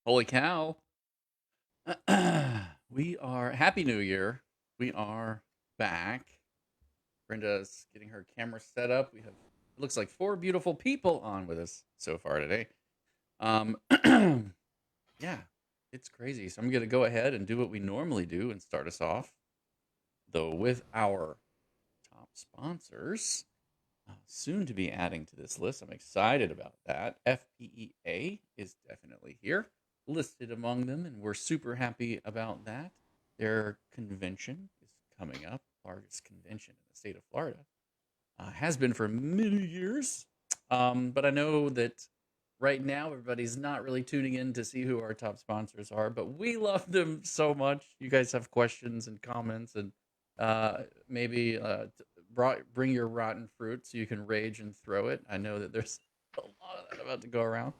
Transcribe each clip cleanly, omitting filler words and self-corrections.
Holy cow. We are Happy New Year. We are back. Brenda's getting her camera set up. We have it looks like four beautiful people on with us so far today. Um yeah, it's crazy. So I'm gonna go ahead and do what we normally do and start us off, though, with our top sponsors. Soon to be adding to this list. I'm excited about that. FPEA is definitely here, listed among them, and we're super happy about that. Their convention is coming up, largest convention in the state of Florida. Has been for many years. But I know that right now everybody's not really tuning in to see who our top sponsors are, but we love them so much. You guys have questions and comments, and maybe bring your rotten fruit so you can rage and throw it. I know that there's a lot of that about to go around.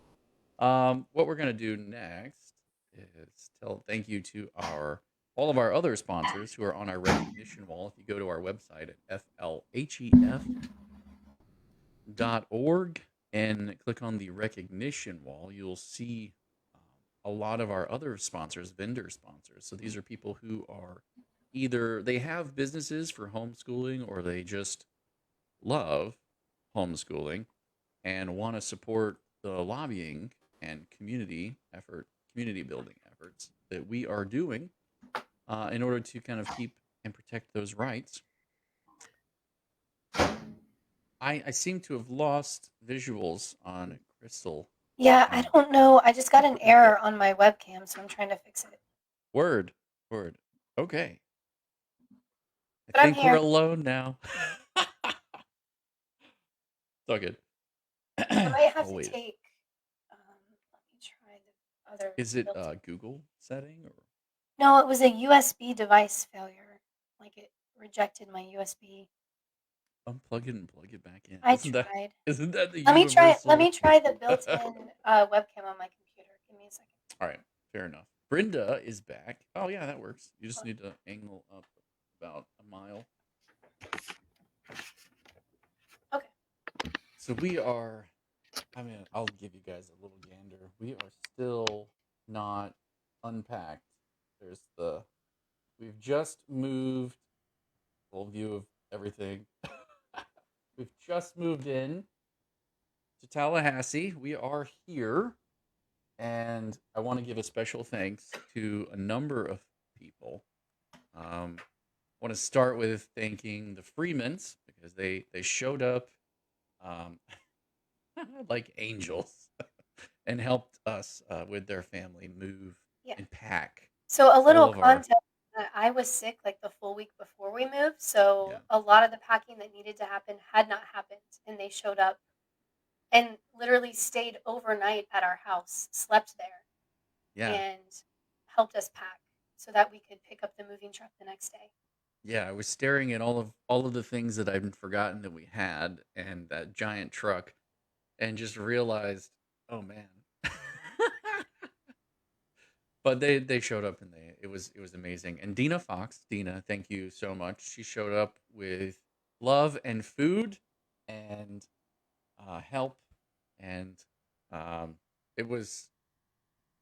What we're gonna do next is tell thank you to our all of our other sponsors who are on our recognition wall. If you go to our website at flhef.org and click on the recognition wall, you'll see a lot of our other sponsors, vendor sponsors. So these are people who are either they have businesses for homeschooling or they just love homeschooling and want to support the lobbying and community building efforts that we are doing in order to kind of keep and protect those rights. I seem to have lost visuals on Crystal. Yeah, I Um, don't know. I just got an okay. error on my webcam, so I'm trying to fix it. Word. Word. Okay. I But I'm think we're here. alone now. It's all good. I might have Oh to wait. take. Let me try the other Is it built-in. Google setting or No, it was a USB device failure. Like it rejected my USB. unplug it and plug it back in? I Isn't that tried. isn't that the Let me try. Let universal? me try the All built-in webcam on my computer. Give me a second. right. Fair enough. Brenda is back. Oh yeah, that works. You just Hold need to angle up about a mile. on. Okay. So we are I'll give you guys a little gander. We are still not unpacked. There's the We've just moved. Full view of everything. We've just moved in to Tallahassee. We are here, and I want to give a special thanks to a number of people. I want to start with thanking the Freemans because they showed up um, like angels and helped us with their family move Yeah. and pack So a all little of our context. I was sick like the full week before we moved, so yeah a lot of the packing that needed to happen had not happened, and they showed up and literally stayed overnight at our house, slept there, yeah and helped us pack so that we could pick up the moving truck the next day. yeah. I was staring at all of the things that I'd forgotten that we had and that giant truck and just realized, oh man. But they showed up and it was amazing. And Dina, thank you so much. She showed up with love and food and help, and um, it was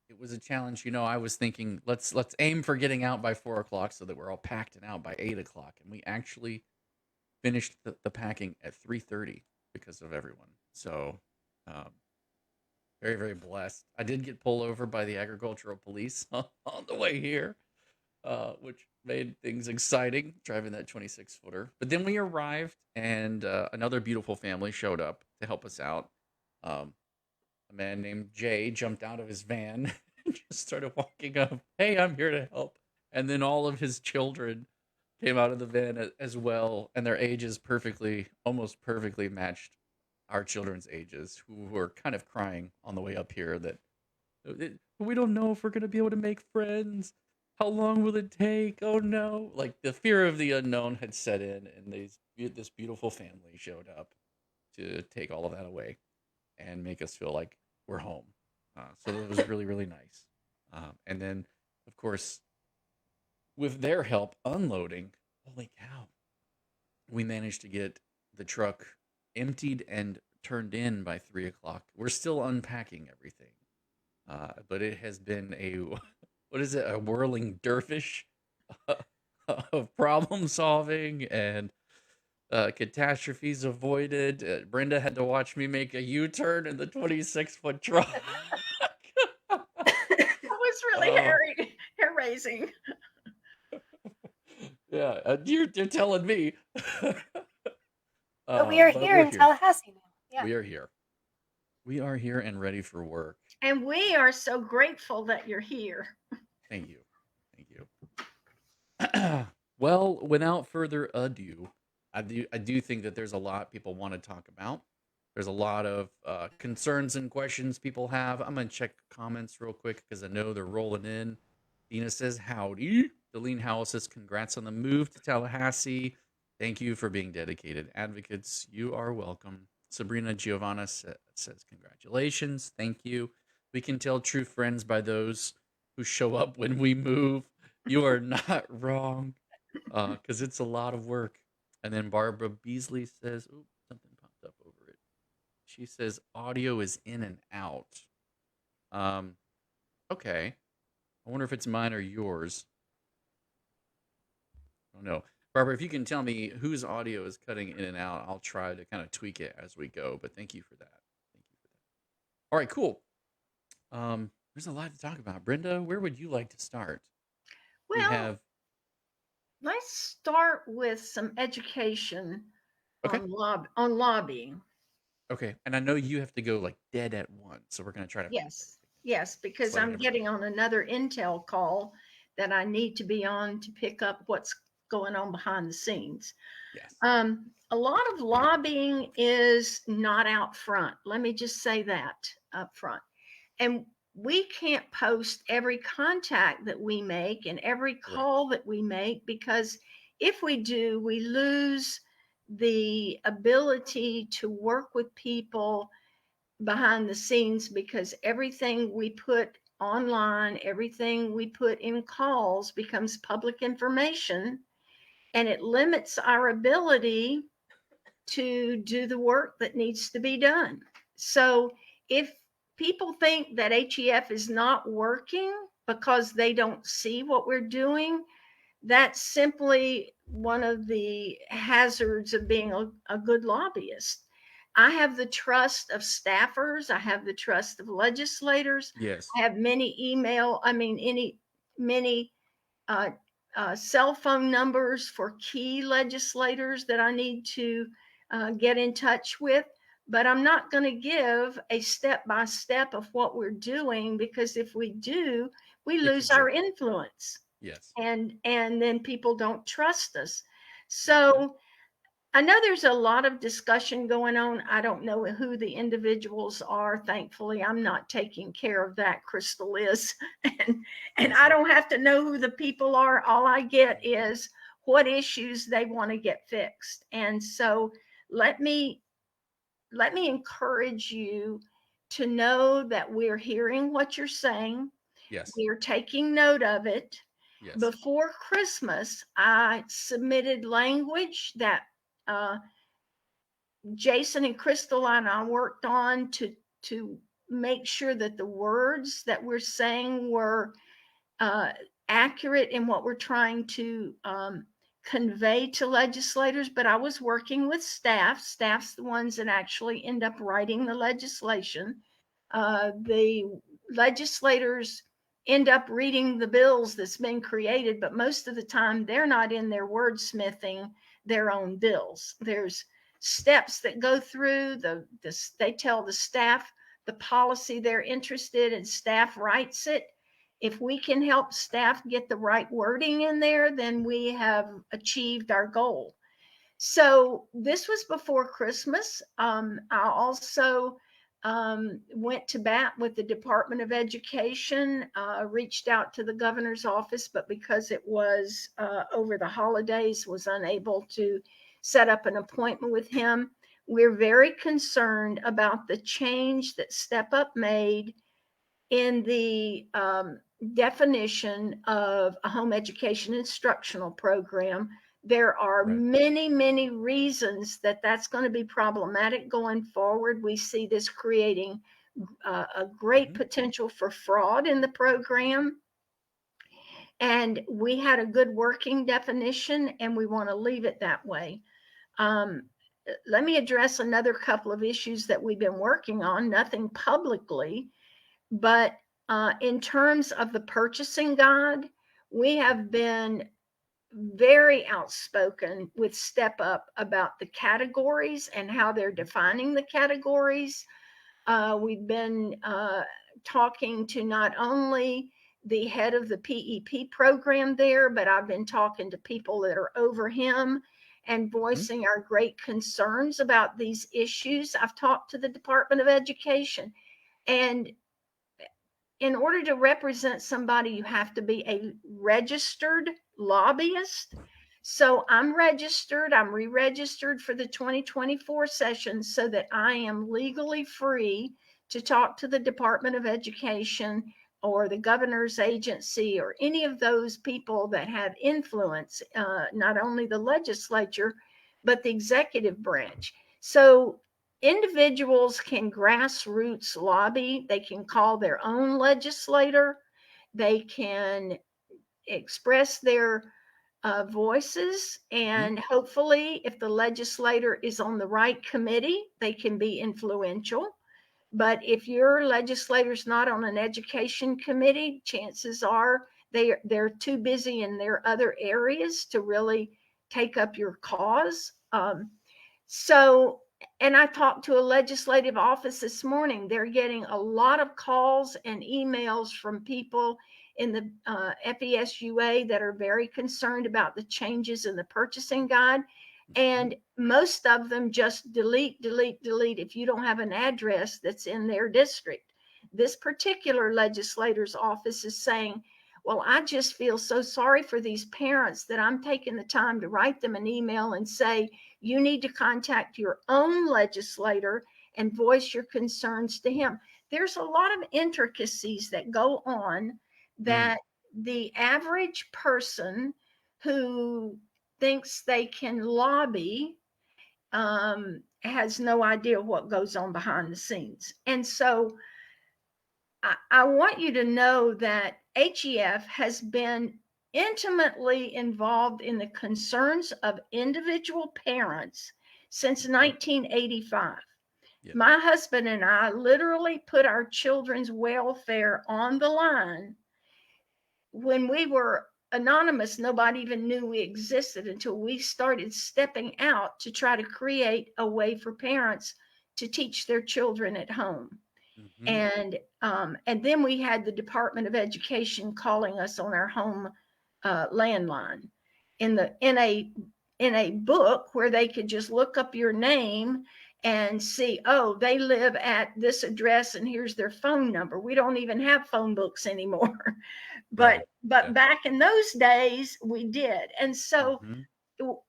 it was a challenge. I was thinking let's aim for getting out by 4 o'clock so that we're all packed and out by 8 o'clock, and we actually finished the packing at 3:30 because of everyone. So um, very, very blessed. I did get pulled over by the agricultural police on the way here, which made things exciting driving that 26 footer. But then we arrived, and another beautiful family showed up to help us out. Um, a man named Jay jumped out of his van and just started walking up. Hey, I'm here to help. And then all of his children came out of the van as well, and their ages almost perfectly matched our children's ages, who were kind of crying on the way up here that we don't know if we're going to be able to make friends. How long will it take? Oh no. Like the fear of the unknown had set in, and this beautiful family showed up to take all of that away and make us feel like we're home. So that was really, really nice. And then, of course, with their help unloading, holy cow, we managed to get the truck emptied and turned in by 3 o'clock. We're still unpacking everything. But it has been a what is it? A whirling dervish of problem solving and catastrophes avoided. Brenda had to watch me make a U-turn in the 26-foot truck. That was really Oh, hair raising. yeah, you're telling me. But we are But here we're in here. Tallahassee now. Yeah. We are here. We are here and ready for work. And we are so grateful that you're here. Thank you. Thank you. Well, without further ado, I do think that there's a lot people want to talk about. There's a lot of concerns and questions people have. I'm gonna check comments real quick because I know they're rolling in. Dina says howdy. Deline Howell says congrats on the move to Tallahassee. Thank you for being dedicated advocates. You are welcome. Sabrina Giovanna says congratulations. Thank you. We can tell true friends by those who show up when we move. You are not wrong, because it's a lot of work. And then Barbara Beasley says, "Ooh, something popped up over it." She says audio is in and out. Um, okay. I wonder if it's mine or yours. I don't know. Barbara, if you can tell me whose audio is cutting in and out, I'll try to kind of tweak it as we go. But thank you for that. Thank you for that. All right, cool. There's a lot to talk about. Brenda, where would you like to start? We Well, have let's start with some education okay. on lobbying. Okay, and I know you have to go like dead at once, so we're gonna try to pack Yes, everything. yes, Just because letting I'm everybody getting know. on another Intel call that I need to be on to pick up what's going on behind the scenes. Yes. A lot of lobbying is not out front. Let me just say that up front. And we can't post every contact that we make and every Right. call that we make, because if we do, we lose the ability to work with people behind the scenes, because everything we put online, everything we put in calls becomes public information, and it limits our ability to do the work that needs to be done. So if people think that HEF is not working because they don't see what we're doing, that's simply one of the hazards of being a good lobbyist. I have the trust of staffers. I have the trust of legislators. Yes. I have many uh, cell phone numbers for key legislators that I need to get in touch with. But I'm not going to give a step by step of what we're doing, because if we do, we It could lose our get influence, yes. and then people don't trust us. Mhm. So I know there's a lot of discussion going on. I don't know who the individuals are. Thankfully, I'm not taking care of that. Crystal is, and I I see. don't have to know who the people are. All I get is what issues they want to get fixed. And so let me let me encourage you to know that we're hearing what you're saying. Yes. We're taking note of it. Yes. Before Christmas, I submitted language that uh, Jason and Crystal and I worked on to make sure that the words that we're saying were uh, accurate in what we're trying to convey to legislators. But I was working with staff. Staff's the ones that actually end up writing the legislation. The legislators end up reading the bills that's been created, but most of the time they're not in there wordsmithing their own bills. There's steps that go through they tell the staff the policy they're interested in, staff writes it. If we can help staff get the right wording in there, then we have achieved our goal. So this was before Christmas. I also went to bat with the Department of Education, reached out to the governor's office, but because it was over the holidays, was unable to set up an appointment with him. We're very concerned about the change that Step Up made in the definition of a home education instructional program. There are Right. many, many reasons that that's going to be problematic going forward. We see this creating a great potential for fraud in the program. And we had a good working definition, and we want to leave it that way. Let me address another couple of issues that we've been working on, nothing publicly, but in terms of the purchasing guide, we have been very outspoken with Step Up about the categories and how they're defining the categories. We've been talking to not only the head of the PEP program there, but I've been talking to people that are over him and voicing our great concerns about these issues. I've talked to the Department of Education, and in order to represent somebody, you have to be a registered lobbyist. So I'm registered, I'm re-registered for the 2024 session so that I am legally free to talk to the Department of Education or the governor's agency or any of those people that have influence, not only the legislature, but the executive branch. So individuals can grassroots lobby, they can call their own legislator, they can express their voices, and hopefully if the legislator is on the right committee, they can be influential. But if your legislator's not on an education committee, chances are they're too busy in their other areas to really take up your cause. So, and I talked to a legislative office this morning. They're getting a lot of calls and emails from people in the FESUA that are very concerned about the changes in the purchasing guide. And most of them just delete if you don't have an address that's in their district. This particular legislator's office is saying, well, I just feel so sorry for these parents that I'm taking the time to write them an email and say, you need to contact your own legislator and voice your concerns to him. There's a lot of intricacies that go on that the average person who thinks they can lobby has no idea what goes on behind the scenes. And so I want you to know that HEF has been intimately involved in the concerns of individual parents since 1985. Yep. My husband and I literally put our children's welfare on the line. When we were anonymous, nobody even knew we existed until we started stepping out to try to create a way for parents to teach their children at home. And then we had the Department of Education calling us on our home landline in a book where they could just look up your name and see, oh, they live at this address and here's their phone number. We don't even have phone books anymore. But back in those days we did. And so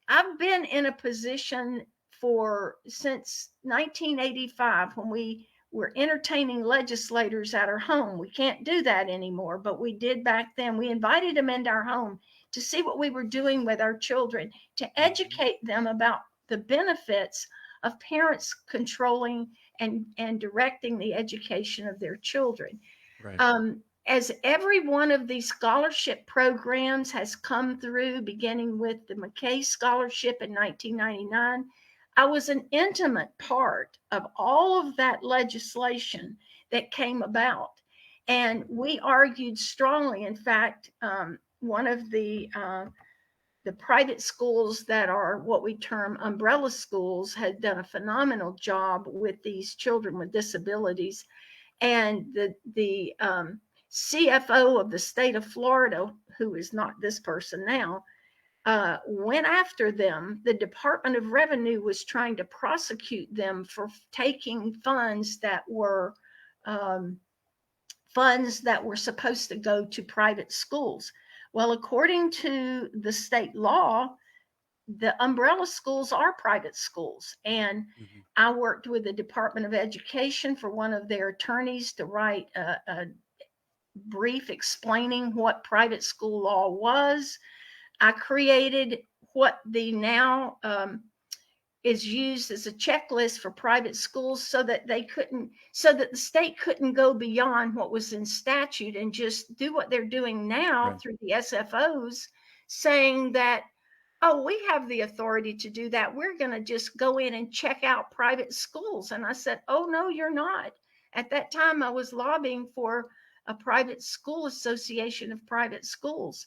I've been in a position since 1985 when we were entertaining legislators at our home. We can't do that anymore, but we did back then. We invited them into our home to see what we were doing with our children, to educate them about the benefits of parents controlling and directing the education of their children. Right. As every one of these scholarship programs has come through, beginning with the McKay Scholarship in 1999, I was an intimate part of all of that legislation that came about. And we argued strongly. In fact, one of the private schools that are what we term umbrella schools had done a phenomenal job with these children with disabilities. And the CFO of the state of Florida, who is not this person now, went after them. The Department of Revenue was trying to prosecute them for taking funds that were supposed to go to private schools. Well, according to the state law, the umbrella schools are private schools. And I worked with the Department of Education for one of their attorneys to write a brief explaining what private school law was. I created what the now is used as a checklist for private schools so that the state couldn't go beyond what was in statute and just do what they're doing now Right. through the SFOs, saying that, oh, we have the authority to do that. We're going to just go in and check out private schools. And I said, oh, no, you're not. At that time, I was lobbying for a private school association of private schools.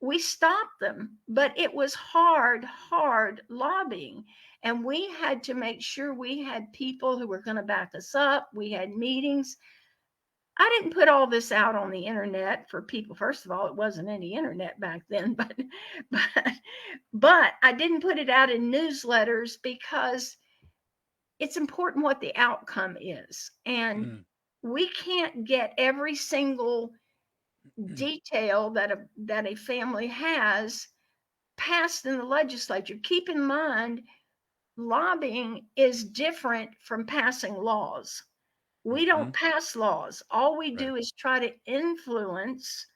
We stopped them, but it was hard lobbying. And we had to make sure we had people who were going to back us up. We had meetings. I didn't put all this out on the internet for people. First of all, it wasn't any internet back then, but but I didn't put it out in newsletters because it's important what the outcome is. And Mm. we can't get every single detail that a family has passed in the legislature. Keep in mind, lobbying is different from passing laws. We don't Mhm. pass laws. All we Right. do is try to influence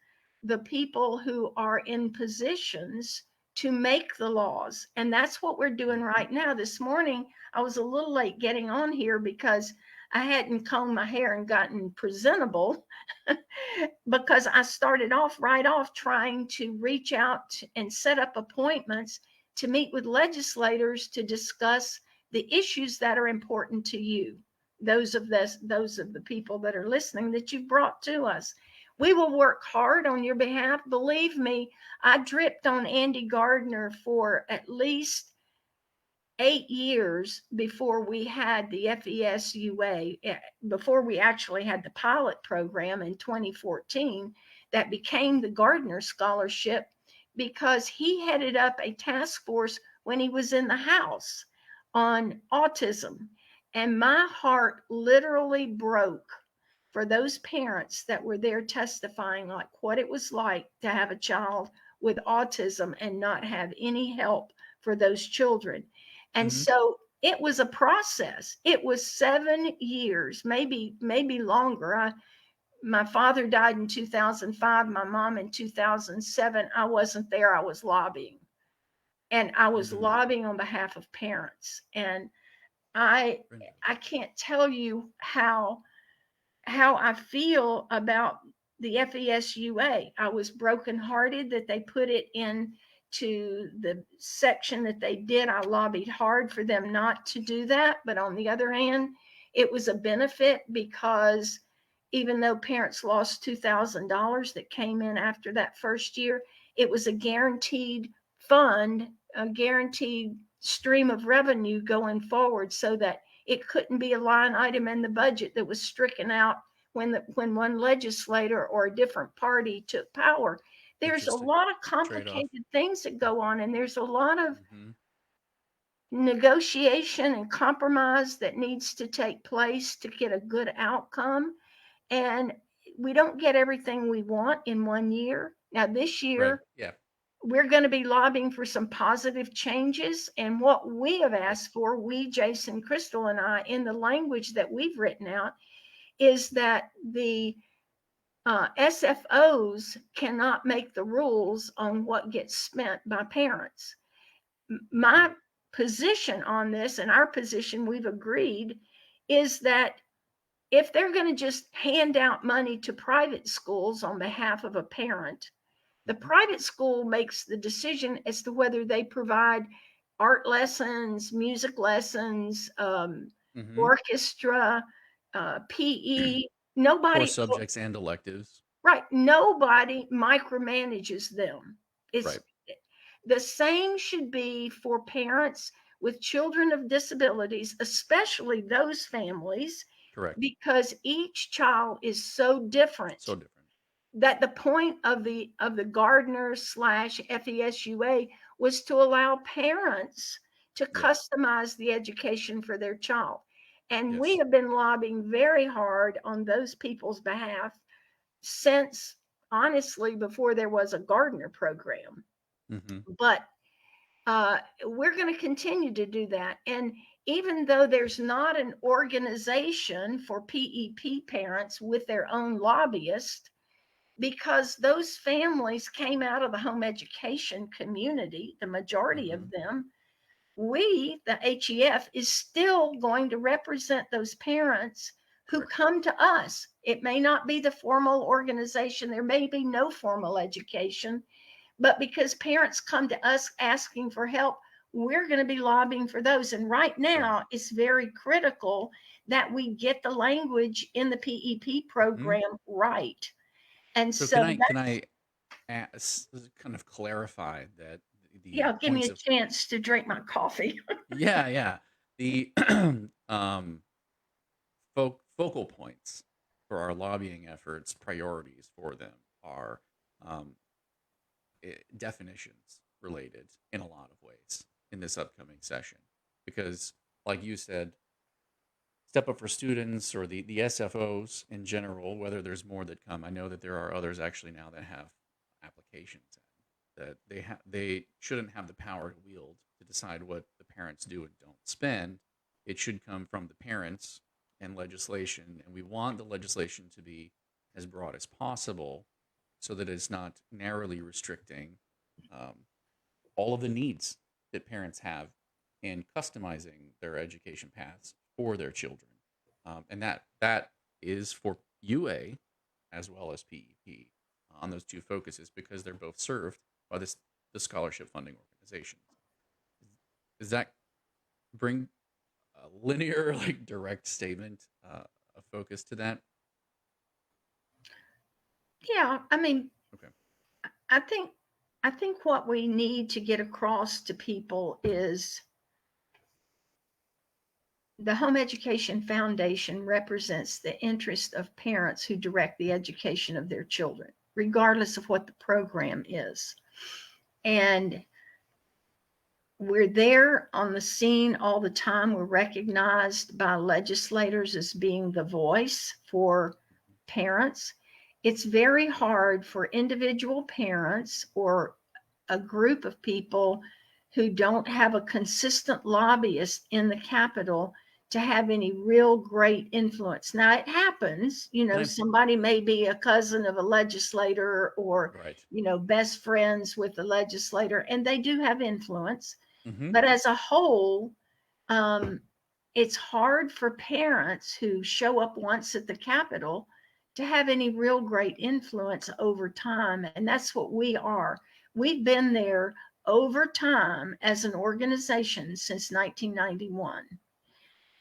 the people who are in positions to make the laws. And that's what we're doing Mhm. right now. This morning, I was a little late getting on here because I hadn't combed my hair and gotten presentable because I started off right off trying to reach out and set up appointments to meet with legislators to discuss the issues that are important to you, those of the people that are listening that you've brought to us. We will work hard on your behalf. Believe me, I dripped on Andy Gardner for at least 8 years before we had the FESUA, before we actually had the pilot program in 2014 that became the Gardner Scholarship, because he headed up a task force when he was in the House on autism. And my heart literally broke for those parents that were there testifying, like what it was like to have a child with autism and not have any help for those children. And Mhm. so it was a process. It was 7 years, maybe longer. My father died in 2005, my mom in 2007. I wasn't there. I was lobbying. And I was Mhm. lobbying on behalf of parents. And I Brilliant. I can't tell you how I feel about the FESUA. I was brokenhearted that they put it in to the section that they did. I lobbied hard for them not to do that. But on the other hand, it was a benefit because even though parents lost $2,000 that came in after that first year, it was a guaranteed fund, a guaranteed stream of revenue going forward, so that it couldn't be a line item in the budget that was stricken out when one legislator or a different party took power. There's a Interesting. lot of Trade-off. complicated things that go on, and there's a lot of Mhm. negotiation and compromise that needs to take place to get a good outcome. And we don't get everything we want in one year. Now, this Right. year, Yeah. we're going to be lobbying for some positive changes. And what we have Yep. asked for, we, Jason, Crystal, and I, in the language that we've written out, is that the SFOs cannot make the rules on what gets spent by parents. Mhm. My position on this, and our position, we've agreed, is that if they're going to just hand out money to private schools on behalf of a parent, the Mhm. private school makes the decision as to whether they provide art lessons, music lessons, Mhm. orchestra, PE. Core Nobody, subjects and electives. right? Nobody micromanages them. It's Right. the same should be for parents with children of disabilities, especially those families, Correct. because each child is so different So different. that the point of the Gardner slash FESUA was to allow parents to Yes. customize the education for their child. And we Yes. have been lobbying very hard on those people's behalf since, honestly, before there was a Gardner program. Mhm. But we're going to continue to do that. And even though there's not an organization for PEP parents with their own lobbyist, because those families came out of the home education community, the majority of Mhm. them, we, the HEF, is still going to represent those parents who Correct. come to us. It may not be the formal organization, there may be no formal education, but because parents come to us asking for help, we're going to be lobbying for those. And right Sure. now, it's very critical that we get the language in the PEP Hmm. program right. And So so can that's, I kind of clarify that the yeah, give me points a of chance to drink my coffee. yeah, yeah, the um focal points for our lobbying efforts, priorities for them are um, definitions related in a lot of ways in this upcoming session. Because, like you said, Step Up for Students or the SFOs in general, whether there's more that come, I know that there are others actually now that have applications in, that they shouldn't have the power to wield to decide what the parents do and don't spend. It should come from the parents and legislation, and we want the legislation to be as broad as possible so that it's not narrowly restricting um, all of the needs that parents have in customizing their education paths for their children, and that is for UA as well as PEP on those two focuses because they're both served by the scholarship funding organizations. Does that bring a linear, like direct statement, a focus to that? Yeah, I mean, Okay. I think I think what we need to get across to people is the Home Education Foundation represents the interest of parents who direct the education of their children, regardless of what the program is. And we're there on the scene all the time. We're recognized by legislators as being the voice for parents. It's very hard for individual parents or a group of people who don't have a consistent lobbyist in the Capitol to have any real great influence. Now, it happens, Can I? somebody may be a cousin of a legislator or, Right. best friends with the legislator, and they do have influence. Mm-hmm. But as a whole, um, it's hard for parents who show up once at the Capitol to have any real great influence over time. And that's what we are. We've been there over time as an organization since 1991.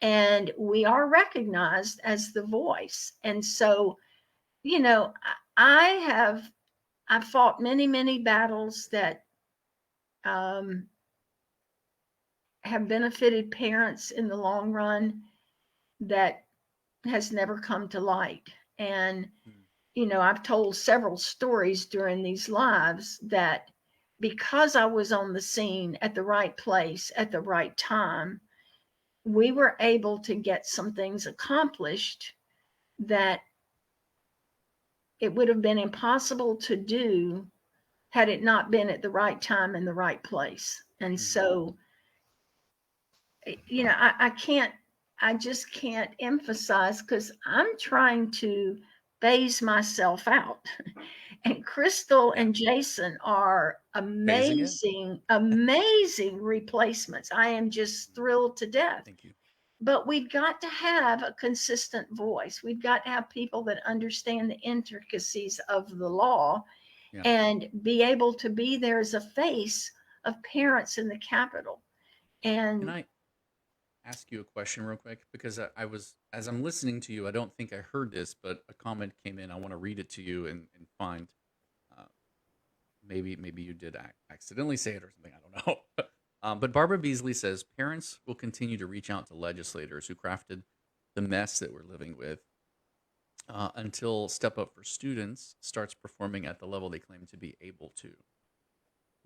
And we are recognized as the voice. And so, you know, I have I've fought many, many battles that um, have benefited parents in the long run that has never come to light. And, I've told several stories during these lives that because I was on the scene at the right place at the right time, we were able to get some things accomplished that it would have been impossible to do had it not been at the right time in the right place. And Mm-hmm. so, I can't, I just can't emphasize because I'm trying to phase myself out. And Crystal Yeah. and Jason are Phasing it. amazing, amazing replacements. I am just thrilled to death. Thank you. But we've got to have a consistent voice. We've got to have people that understand the intricacies of the law Yeah. and be able to be there as a face of parents in the Capitol. Can And I ask you a question real quick? Because I was, as I'm listening to you, I don't think I heard this, but a comment came in. I want to read it to you and find uh, maybe you did accidentally say it or something. I don't know. But Barbara Beasley says parents will continue to reach out to legislators who crafted the mess that we're living with until Step Up for Students starts performing at the level they claim to be able to.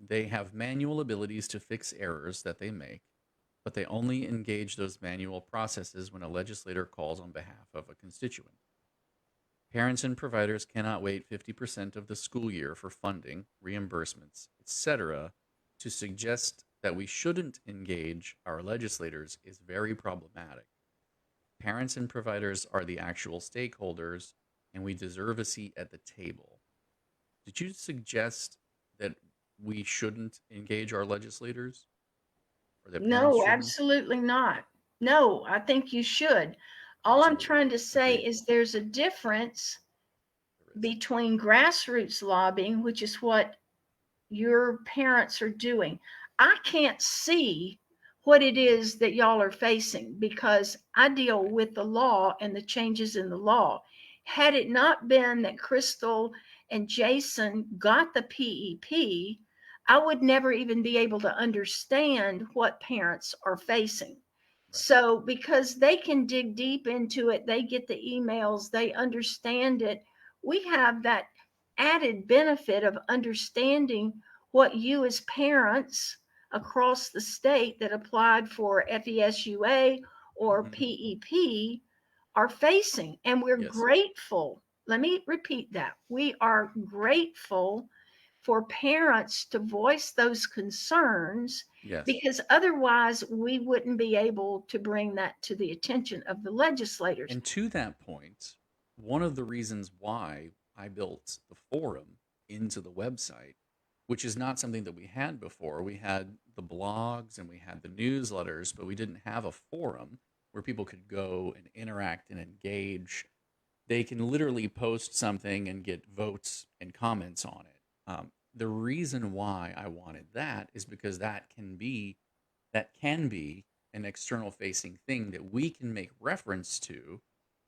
They have manual abilities to fix errors that they make, but they only engage those manual processes when a legislator calls on behalf of a constituent. Parents and providers cannot wait 50% of the school year for funding, reimbursements, etc. To suggest that we shouldn't engage our legislators is very problematic. Parents and providers are the actual stakeholders, and we deserve a seat at the table. Did you suggest that we shouldn't engage our legislators? or that parents No, shouldn't? absolutely not. No, I think you should. All I'm Absolutely. trying to say Agreed. is there's a difference There is. between grassroots lobbying, which is what your parents are doing. I can't see what it is that y'all are facing because I deal Right. with the law and the changes in the law. Had it not been that Crystal and Jason got the PEP, I would never even be able to understand what parents are facing. Right. So, because they can dig deep into it, they get the emails, they understand it. We have that added benefit of understanding what you as parents across the state that applied for FESUA or Hmm. PEP are facing. And we're Yes. grateful. Let me repeat that. We are grateful for parents to voice those concerns Yes. because otherwise we wouldn't be able to bring that to the attention of the legislators. And to that point, one of the reasons why I built the forum into the website, which is not something that we had before. We had the blogs and we had the newsletters, but we didn't have a forum where people could go and interact and engage. They can literally post something and get votes and comments on it. The reason why I wanted that is because that can be an external facing thing that we can make reference to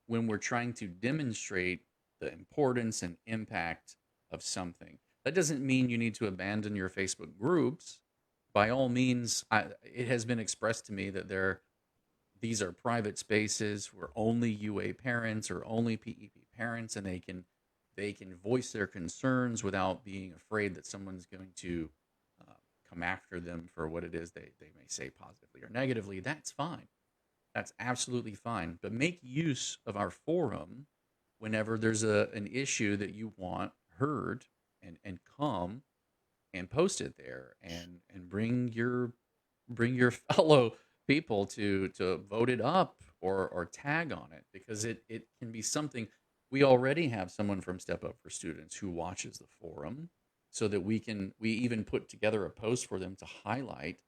when we're trying to demonstrate the importance and impact of something. That doesn't mean you need to abandon your Facebook groups. By all means, it has been expressed to me that these are private spaces where only UA parents or only PEP parents, and they can voice their concerns without being afraid that someone's going to uh, come after them for what it is they may say positively or negatively. That's fine. That's absolutely fine. But make use of our forum whenever there's an issue that you want heard, and come and post it there, and bring your fellow people to vote it up, or tag on it, because it can be something. We already have someone from Step Up for Students who watches the forum, so that we even put together a post for them to highlight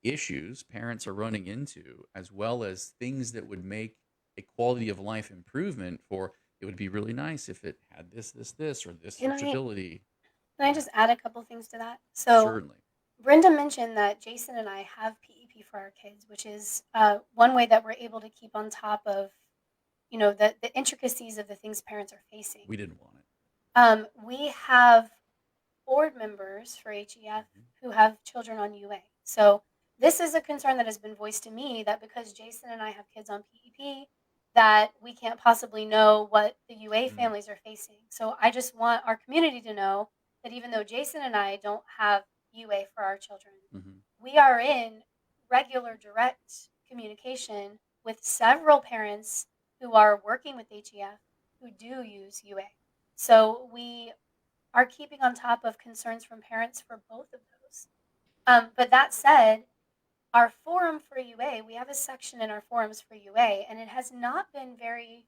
issues parents are running into, as well as things that would make a quality of life improvement. For it would be really nice if it had this or this Can I searchability. can I Yeah, just add a couple things to that? So certainly. Brenda mentioned that Jason and I have PEP for our kids, which is one way that we're able to keep on top of, the intricacies of the things parents are facing. We didn't want it. We have board members for HEF Hmm. who have children on UA. So this is a concern that has been voiced to me, that because Jason and I have kids on PEP, that we can't possibly know what the UA Mm, families are facing. So I just want our community to know that even though Jason and I don't have UA for our children, hmm. we are in regular direct communication with several parents who are working with HEF who do use UA. So we are keeping on top of concerns from parents for both of those. But that said, our forum for UA, we have a section in our forums for UA, and it has not been very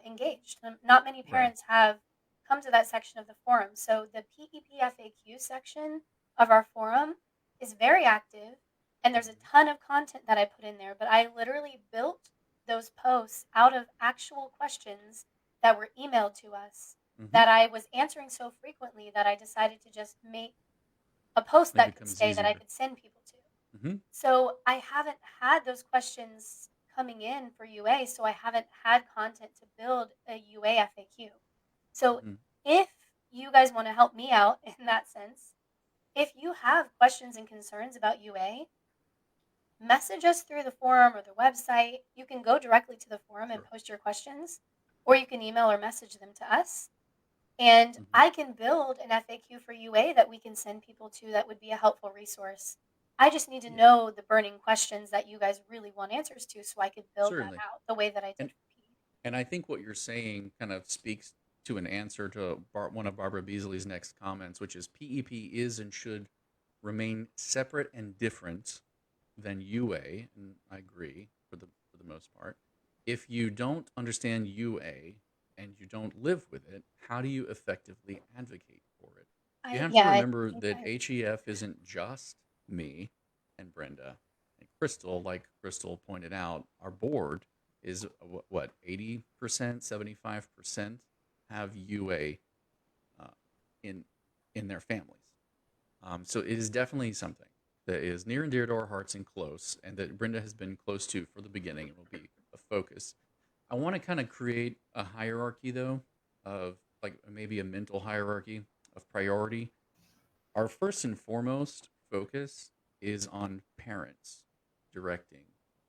engaged. Not many Right. parents have come to that section of the forum. So the PEP FAQ section of our forum is very active, and there's a Hmm. ton of content that I put in there. But I literally built those posts out of actual questions that were emailed to us Hmm. that I was answering so frequently that I decided to just make a post It that could becomes stay that I easier. could send people to. Hmm. So I haven't had those questions coming in for UA, so I haven't had content to build a UA FAQ. So Hmm. if you guys want to help me out in that sense, if you have questions and concerns about UA, message us through the forum or the website. You can go directly to the forum and Sure. post your questions, or you can email or message them to us. And Hmm. I can build an FAQ for UA that we can send people to that would be a helpful resource. I just need to Yeah, know the burning questions that you guys really want answers to so I could build that certainly. out the way that I did And for P. and I think what you're saying kind of speaks to an answer to one of Barbara Beasley's next comments, which is PEP is and should remain separate and different than UA, and I agree for the most part. If you don't understand UA and you don't live with it, how do you effectively advocate for it? You I have to yeah, I remember think that I HEF isn't just me and Brenda. Crystal, like Crystal pointed out, our board is what 80%, 75% have UA uh, in their families. So it is definitely something that is near and dear to our hearts and close, and that Brenda has been close to for the beginning and will be a focus. I want to kind of create a hierarchy, though, of like maybe a mental hierarchy of priority. Our first and foremost focus is on parents directing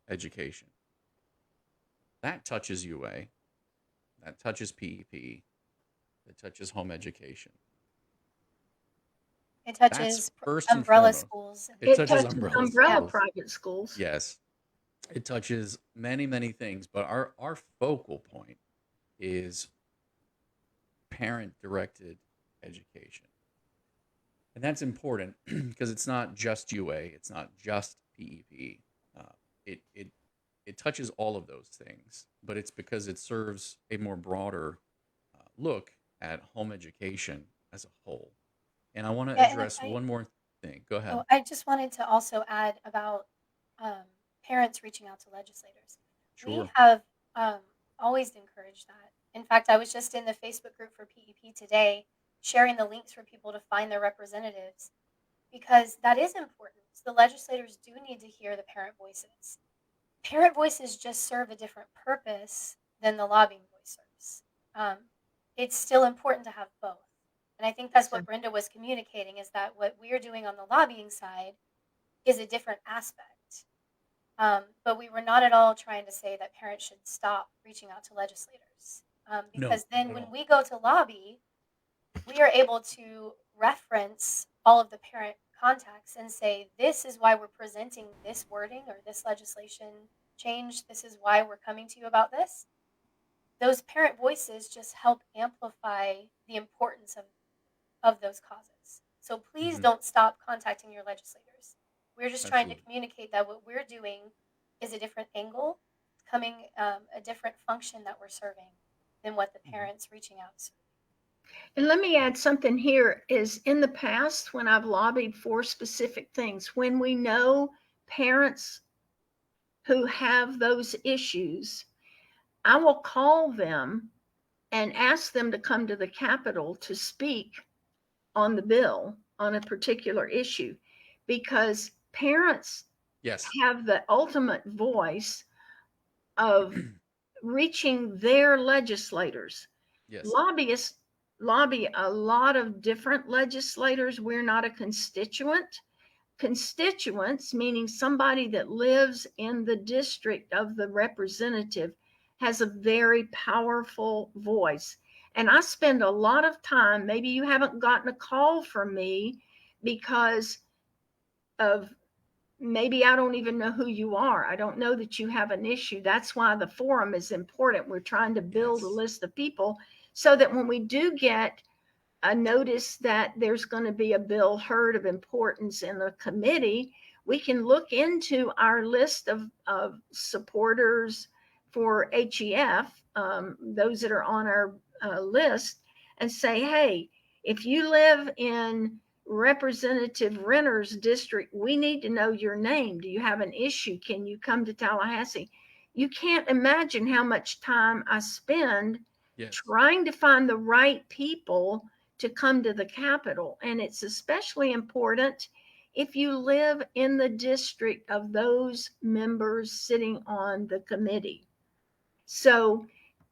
education. That touches UA, that touches PEP, that touches home education. It That's touches first and umbrella foremost. schools and It It things touches like touches umbrella umbrella that. schools. private schools. Yes. It touches many, many things, but our focal point is parent directed education. And that's important because it's not just UA, it's not just PEP. Uh, it it touches all of those things, but it's because it serves a more broader look at home education as a whole. And I want to Yeah, and if address one more thing. Go ahead. oh, I just wanted to also add about um, parents reaching out to legislators. We Sure. have um, always encouraged that. In fact, I was just in the Facebook group for PEP today, sharing the links for people to find their representatives because that is important. The legislators do need to hear the parent voices. Parent voices just serve a different purpose than the lobbying voice serves. Um, it's still important to have both. And I think that's what So, Brenda was communicating is that what we're doing on the lobbying side is a different aspect. But we were not at all trying to say that parents should stop reaching out to legislators. No, Because not then at when all. we go to lobby, we are able to reference all of the parent contacts and say, this is why we're presenting this wording or this legislation change. This is why we're coming to you about this. Those parent voices just help amplify the importance of those causes. So please Hmm. don't stop contacting your legislators. We're just trying to Absolutely. communicate that what we're doing is a different angle, coming a different function that we're serving than what the Hmm. parents reaching out is. and let me add something here is in the past when I've lobbied for specific things, when we know parents who have those issues, I will call them and ask them to come to the Capitol to speak on the bill on a particular issue because parents Yes. have the ultimate voice of reaching their legislators. Yes. Lobbyists lobby a lot of different legislators. We're not a constituent. Constituents, meaning somebody that lives in the district of the representative, has a very powerful voice. And I spend a lot of time, maybe you haven't gotten a call from me because of maybe I don't even know who you are. I don't know that you have an issue. That's why the forum is important. We're trying to build a Yes. list of people so that when we do get a notice that there's going to be a bill heard of importance in the committee, we can look into our list of supporters for HEF, those that are on our list, and say, hey, if you live in Representative Renner's district, we need to know your name. Do you have an issue? Can you come to Tallahassee? You can't imagine how much time I spend Yes. trying to find the right people to come to the Capitol. And it's especially important if you live in the district of those members sitting on the committee. So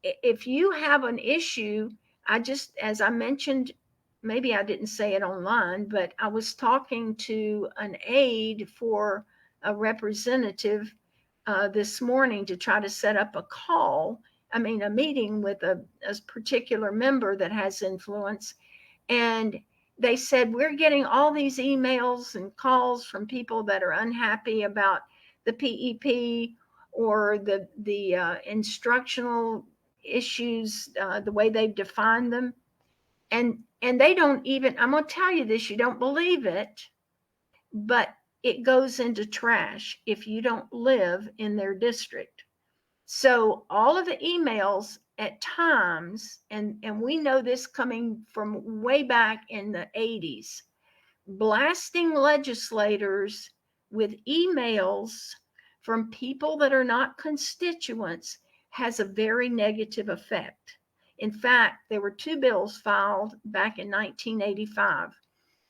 if you have an issue, I just, as I mentioned, maybe I didn't say it online, but I was talking to an aide for a representative this morning to try to set up a call. I mean, a meeting with a particular member that has influence. And they said, we're getting all these emails and calls from people that are unhappy about the PEP or the instructional issues, the way they've defined them. And they don't even, I'm going to tell you this, you don't believe it, but it goes into trash if you don't live in their district. So all of the emails at times, and we know this coming from way back in the 80s, blasting legislators with emails from people that are not constituents has a very negative effect. In fact, there were two bills filed back in 1985.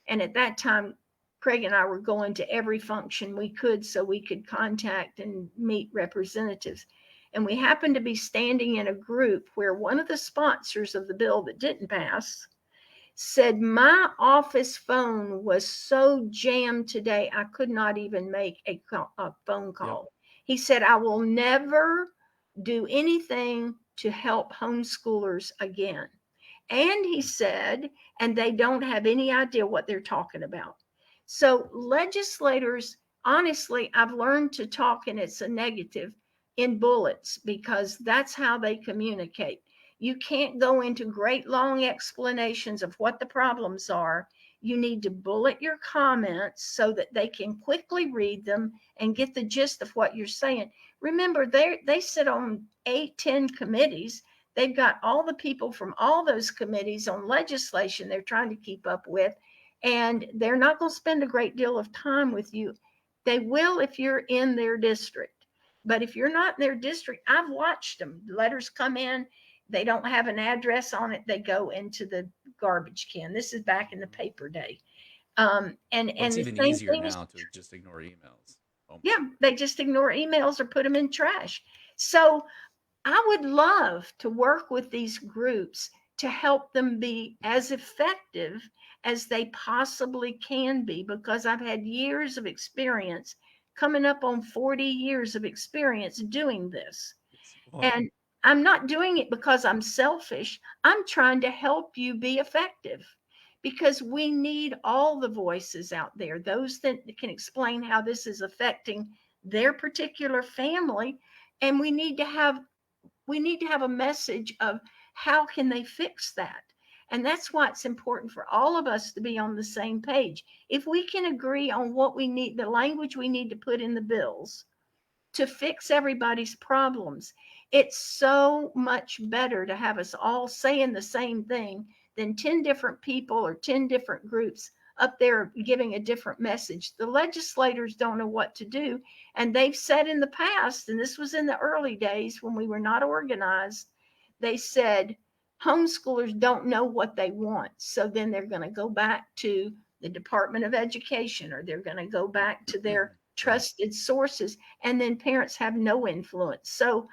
And at that time, Craig and I were going to every function we could so we could contact and meet representatives. And we happened to be standing in a group where one of the sponsors of the bill that didn't pass said, my office phone was so jammed today, I could not even make a phone Yep. call. He said, I will never do anything to help homeschoolers again. And he said, and they don't have any idea what they're talking about. So, legislators, honestly, I've learned to talk, and it's a negative, in bullets, because that's how they communicate. You can't go into great long explanations of what the problems are. You need to bullet your comments so that they can quickly read them and get the gist of what you're saying. Remember, they sit on 8, 10 committees. They've got all the people from all those committees on legislation they're trying to keep up with, and they're not going to spend a great deal of time with you. They will if you're in their district. But if you're not in their district, I've watched them. Letters come in, they don't have an address on it, they go into the garbage can. This is back in the paper day. Well, And it's the even same easier thing is, now to just ignore emails. Oh my yeah, they just ignore emails or put them in trash. So I would love to work with these groups to help them be as effective as they possibly can be, because I've had years of experience, coming up on 40 years of experience doing this. Well, And I'm not doing it because I'm selfish. I'm trying to help you be effective, because we need all the voices out there, those that can explain how this is affecting their particular family. And we need to have a message of how can they fix that. And that's why it's important for all of us to be on the same page. If we can agree on what we need, the language we need to put in the bills to fix everybody's problems, it's so much better to have us all saying the same thing than 10 different people or 10 different groups up there giving a different message. The legislators don't know what to do. And they've said in the past, and this was in the early days when we were not organized, they said homeschoolers don't know what they want. So then they're going to go back to the Department of Education, or they're going to go back to their right. trusted sources, and then parents have no influence. So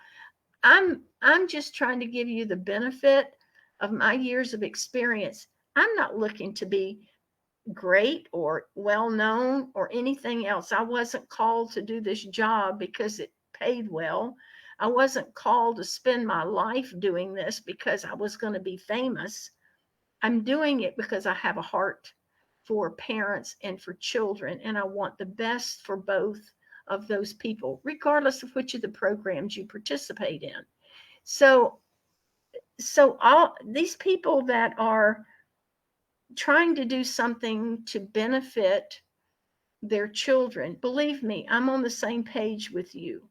I'm just trying to give you the benefit of my years of experience. I'm not looking to be great or well known or anything else. I wasn't called to do this job because it paid well. I wasn't called to spend my life doing this because I was going to be famous. I'm doing it because I have a heart for parents and for children, and I want the best for both of those people, regardless of which of the programs you participate in. So, so all these people that are trying to do something to benefit their children, believe me, I'm on the same page with you.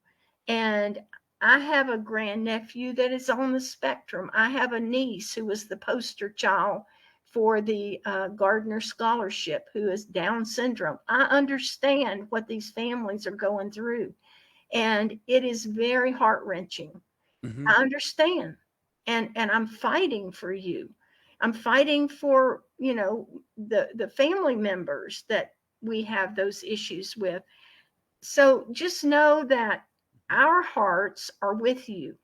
And I have a grandnephew that is on the spectrum. I have a niece who was the poster child for the Gardner Scholarship, who is Down syndrome. I understand what these families are going through, and it is very heart wrenching. Mm-hmm. I understand. And I'm fighting for you. I'm fighting for, the family members that we have those issues with. So just know that our hearts are with you.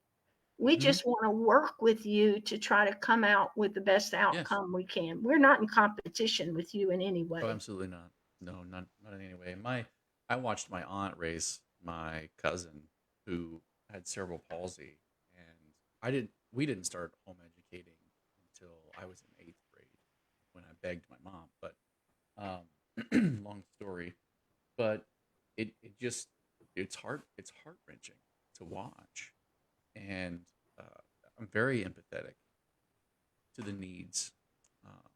We Mm-hmm. just want to work with you to try to come out with the best Yes. outcome we can. We're not in competition with you in any Oh, way. absolutely not. No, not in any way. I watched my aunt raise my cousin who had cerebral palsy, and we didn't start home educating until I was in 8th grade when I begged my mom. But long story. But it just it's heart wrenching to watch, and uh, I'm very empathetic to the needs uh,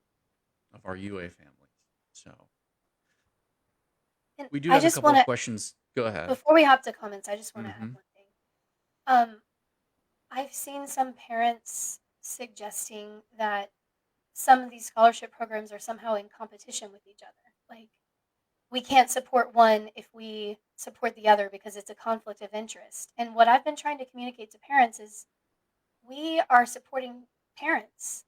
of our UA families. So And we do I have a just couple want of to, questions. Go ahead. before we hop to comments, I just want to add Mm-hmm. one thing. Um, I've seen some parents suggesting that some of these scholarship programs are somehow in competition with each other. Like, we can't support one if we support the other because it's a conflict of interest. And what I've been trying to communicate to parents is we are supporting parents.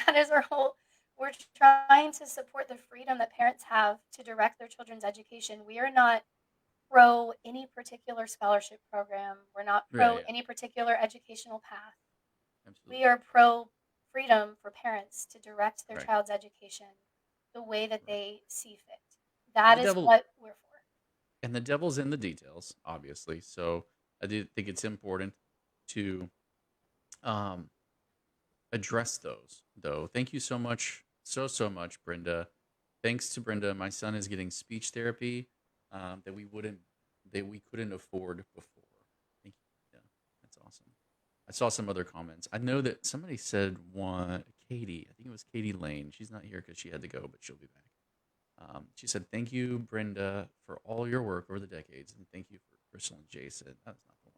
That is our whole. We're trying to support the freedom that parents have to direct their children's education. We are not pro any particular scholarship program. We're not Yeah, pro yeah, any particular educational path. We absolutely. are pro freedom for parents to direct their Right, child's education the way that right. they see fit. And That the is devil what we're for. and the devil's in the details, obviously. So I do think it's important to um, address those, though. Thank you so much, so much, Brenda. Thanks to Brenda, my son is getting speech therapy that we couldn't afford before. Thank you. Yeah, that's awesome. I saw some other comments. I know that somebody said one, Katie. I think it was Katie Lane. She's not here because she had to go, but she'll be back. She said, "Thank you, Brenda, for all your work over the decades, and thank you for Crystal and Jason." That's not the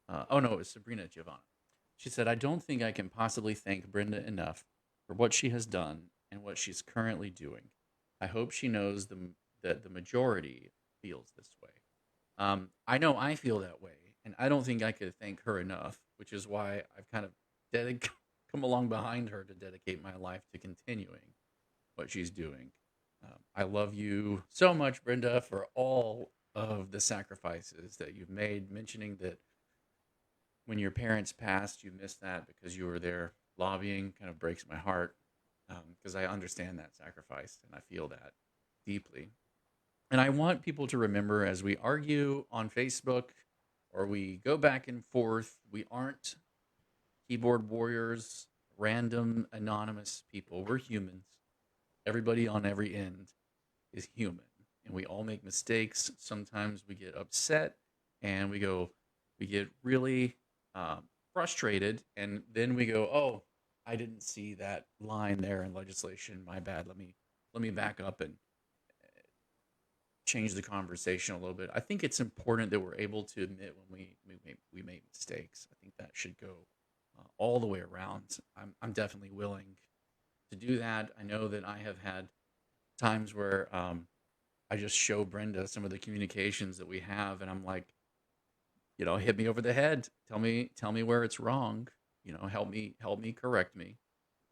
one. Oh no, it was Sabrina Giovanna. She said, "I don't think I can possibly thank Brenda enough for what she has done and what she's currently doing. I hope she knows that the majority feels this way. I know I feel that way, and I don't think I could thank her enough, which is why I've kind of come along behind her to dedicate my life to continuing what she's doing. I love you so much, Brenda, for all of the sacrifices that you've made. Mentioning that when your parents passed, you missed that because you were there lobbying kind of breaks my heart because I understand that sacrifice and I feel that deeply. And I want people to remember as we argue on Facebook or we go back and forth, we aren't keyboard warriors, random anonymous people. We're humans. Everybody on every end is human and we all make mistakes. Sometimes we get upset and we get really frustrated and then we go, oh, I didn't see that line there in legislation. My bad. Let me back up and change the conversation a little bit. I think it's important that we're able to admit when we make mistakes. I think that should go all the way around. I'm definitely willing to do that. I know that I have had times where I just show Brenda some of the communications that we have, and I'm like, hit me over the head. Tell me where it's wrong. Help me correct me.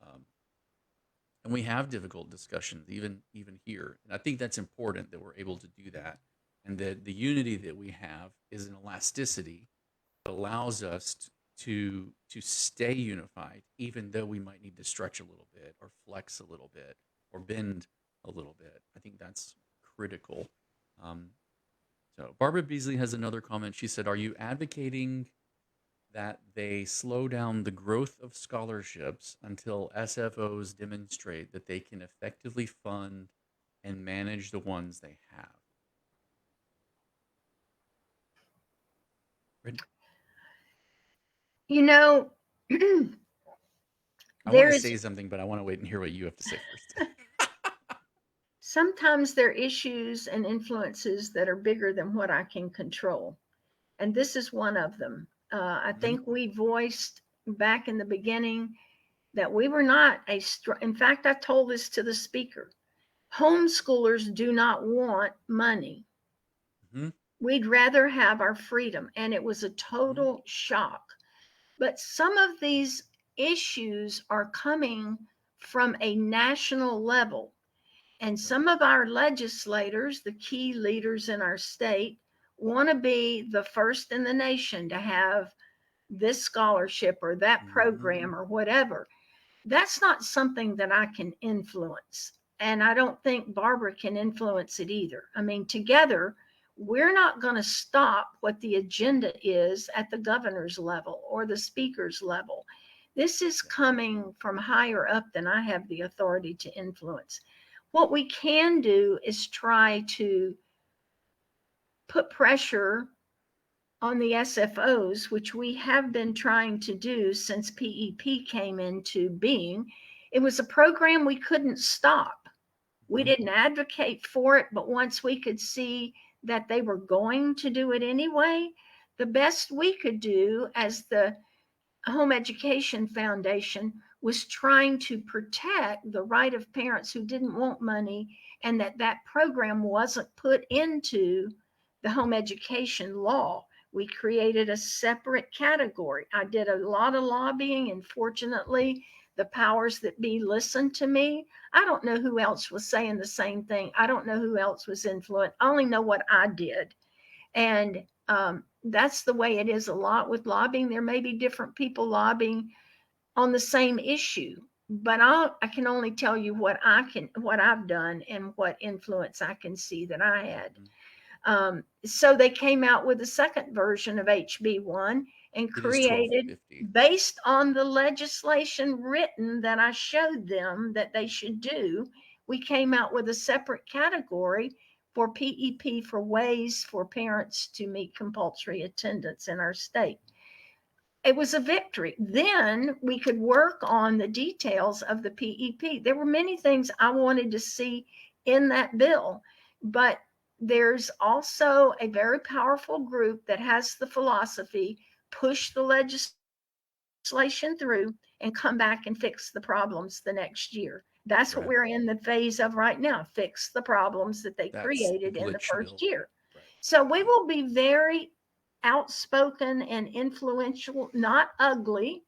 Um, and we have difficult discussions, even here. And I think that's important that we're able to do that, and that the unity that we have is an elasticity that allows us to stay unified, even though we might need to stretch a little bit, or flex a little bit, or bend a little bit. I think that's critical. Um, so Barbara Beasley has another comment. She said, "Are you advocating that they slow down the growth of scholarships until SFOs demonstrate that they can effectively fund and manage the ones they have?" You know, I want to there is say something, but I want to wait and hear what you have to say first. sometimes there are issues and influences that are bigger than what I can control. And this is one of them. I Hmm. think we voiced back in the beginning that we were not in fact, I told this to the speaker. Homeschoolers do not want money. Hmm. We'd rather have our freedom. And it was a Hmm. total shock. But some of these issues are coming from a national level. And Right. some of our legislators, the key leaders in our state, want to be the first in the nation to have this scholarship or that Hmm. program or whatever. That's not something that I can influence. And I don't think Barbara can influence it either. I mean, together, we're not going to stop what the agenda is at the governor's level or the speaker's level. This is Right. coming from higher up than I have the authority to influence. What we can do is try to put pressure on the SFOs, which we have been trying to do since PEP came into being. It was a program we couldn't stop. We Hmm. didn't advocate for it, but once we could see that they were going to do it anyway, the best we could do as the Home Education Foundation was trying to protect the right of parents who didn't want money, and that program wasn't put into the home education law. We created a separate category. I did a lot of lobbying, and fortunately, the powers that be listened to me. I don't know who else was saying the same thing. I don't know who else was influenced. I only know what I did. And that's the way it is a lot with lobbying. There may be different people lobbying on the same issue, but I can only tell you what I've done and what influence I can see that I had. Mhm. So they came out with a second version of HB1 and It is created, 1250. based on the legislation written that I showed them that they should do, we came out with a separate category for PEP, for ways for parents to meet compulsory attendance in our state. It was a victory. Then we could work on the details of the PEP. There were many things I wanted to see in that bill, but there's also a very powerful group that has the philosophy: push the legislation through and come back and fix the problems the next year. That's what Right. we're in the phase of right now: fix the problems that they That's created in the glitch first bill. year. Right. So we Yeah. will be very outspoken and influential, not ugly,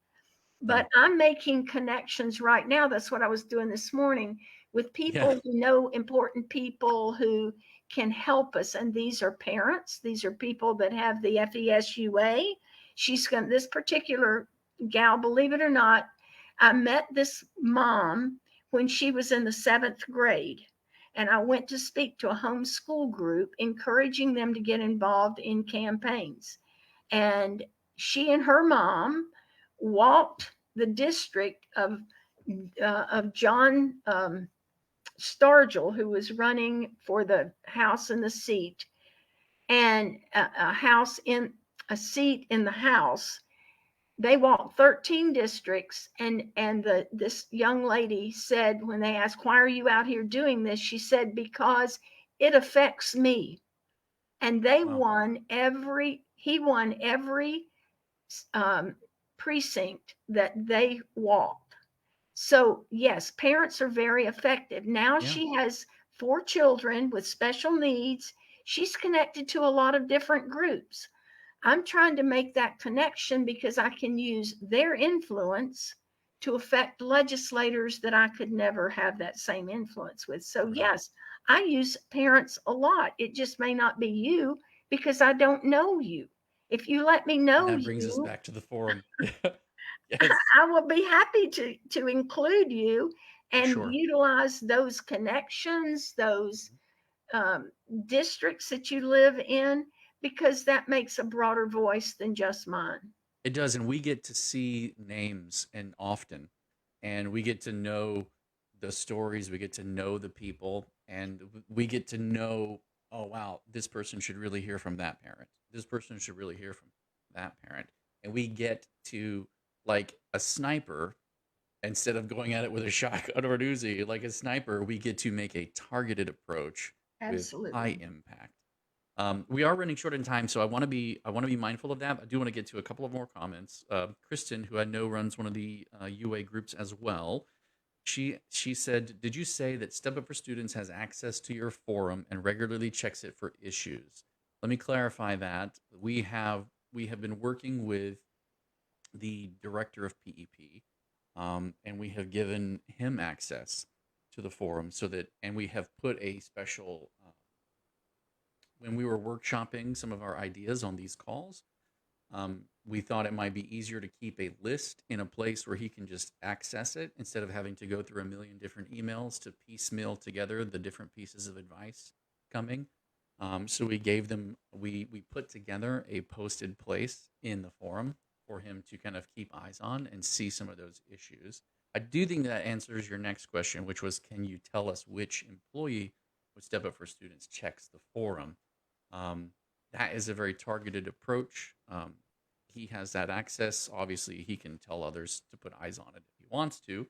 but No. I'm making connections right now. That's what I was doing this morning with Yeah. people who know important people who can help us. And these are parents, these are people that have the FESUA. This particular gal, believe it or not, I met this mom when she was in the 7th grade. And I went to speak to a homeschool group, encouraging them to get involved in campaigns. And she and her mom walked the district of John Stargell, who was running for the House and the seat, and a seat in the House. They walked 13 districts, and this young lady said, when they asked, "Why are you out here doing this?" She said, "Because it affects me." And Wow. he won every um, precinct that they walked. So, yes, parents are very effective. Now Yeah. she has 4 children with special needs. She's connected to a lot of different groups. I'm trying to make that connection because I can use their influence to affect legislators that I could never have that same influence with. So, Right. yes, I use parents a lot. It just may not be you because I don't know you. If you let me And know that brings us you, back to the forum. Yes. I will be happy to include you For and sure. utilize those connections, those um, districts that you live in, because that makes a broader voice than just mine. It does, and we get to see names and often, and we get to know the stories, we get to know the people, and we get to know, oh wow, this person should really hear from that parent. This person should really hear from that parent. And we get to, like a sniper, instead of going at it with a shotgun or an Uzi, like a sniper, we get to make a targeted approach with high Absolutely. impact. We are running short in time, so I want to be mindful of that. I do want to get to a couple of more comments. Kristen, who I know runs one of the UA groups as well, she said, "Did you say that Step Up for Students has access to your forum and regularly checks it for issues?" Let me clarify that. We have been working with the director of PEP, and we have given him access to the forum so that, and we have put a special when we were workshopping some of our ideas on these calls, we thought it might be easier to keep a list in a place where he can just access it instead of having to go through a million different emails to piecemeal together the different pieces of advice coming. So we put together a posted place in the forum for him to kind of keep eyes on and see some of those issues. I do think that answers your next question, which was, can you tell us which employee with Step Up for Students checks the forum? Um, that is a very targeted approach. He has that access. Obviously, he can tell others to put eyes on it if he wants to.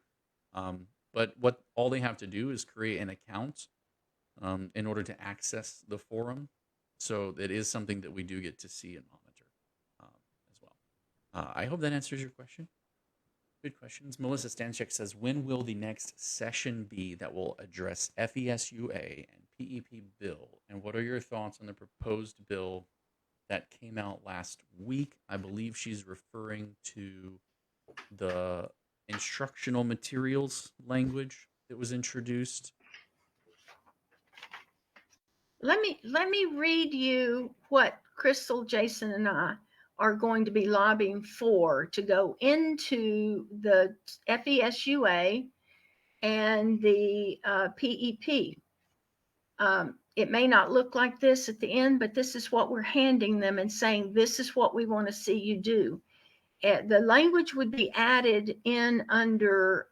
But what all they have to do is create an account in order to access the forum. So it is something that we do get to see and monitor um, as well. I hope that answers your question. Good questions. Melissa Stanchek says, when will the next session be that will address FESUA and PEP bill? And what are your thoughts on the proposed bill that came out last week? I believe she's referring to the instructional materials language that was introduced. Let me read you what Crystal, Jason, and I are going to be lobbying for to go into the FESUA and the PEP. It may not look like this at the end, but this is what we're handing them and saying, this is what we want to see you do. The language would be added in under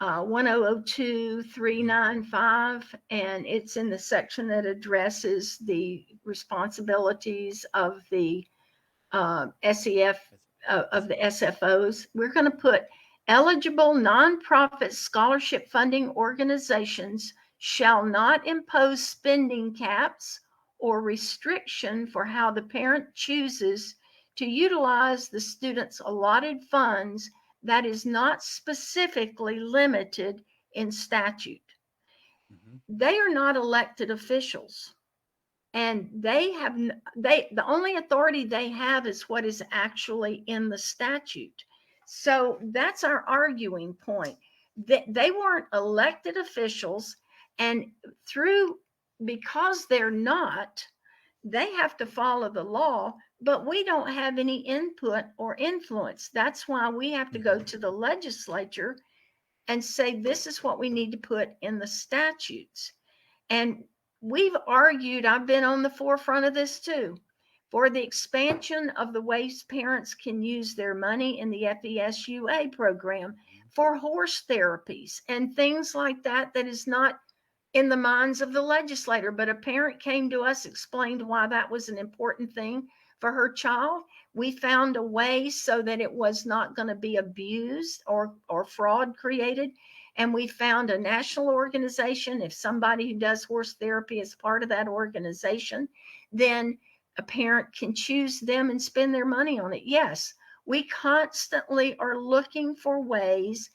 1002-395, and it's in the section that addresses the responsibilities of the SEF, of the SFOs. We're going to put eligible nonprofit scholarship funding organizations shall not impose spending caps or restriction for how the parent chooses to utilize the student's allotted funds that is not specifically limited in statute. Mm-hmm. They are not elected officials, and the only authority they have is what is actually in the statute. So that's our arguing point. They weren't elected officials, and because they're not, they have to follow the law, but we don't have any input or influence. That's why we have to go to the legislature and say, this is what we need to put in the statutes. And we've argued, I've been on the forefront of this too, for the expansion of the ways parents can use their money in the FESUA program for horse therapies and things like that, that is not in the minds of the legislator. But a parent came to us, explained why that was an important thing for her child. We found a way so that it was not going to be abused or fraud created. And we found a national organization. If somebody who does horse therapy is part of that organization, then a parent can choose them and spend their money on it. Yes, we constantly are looking for ways,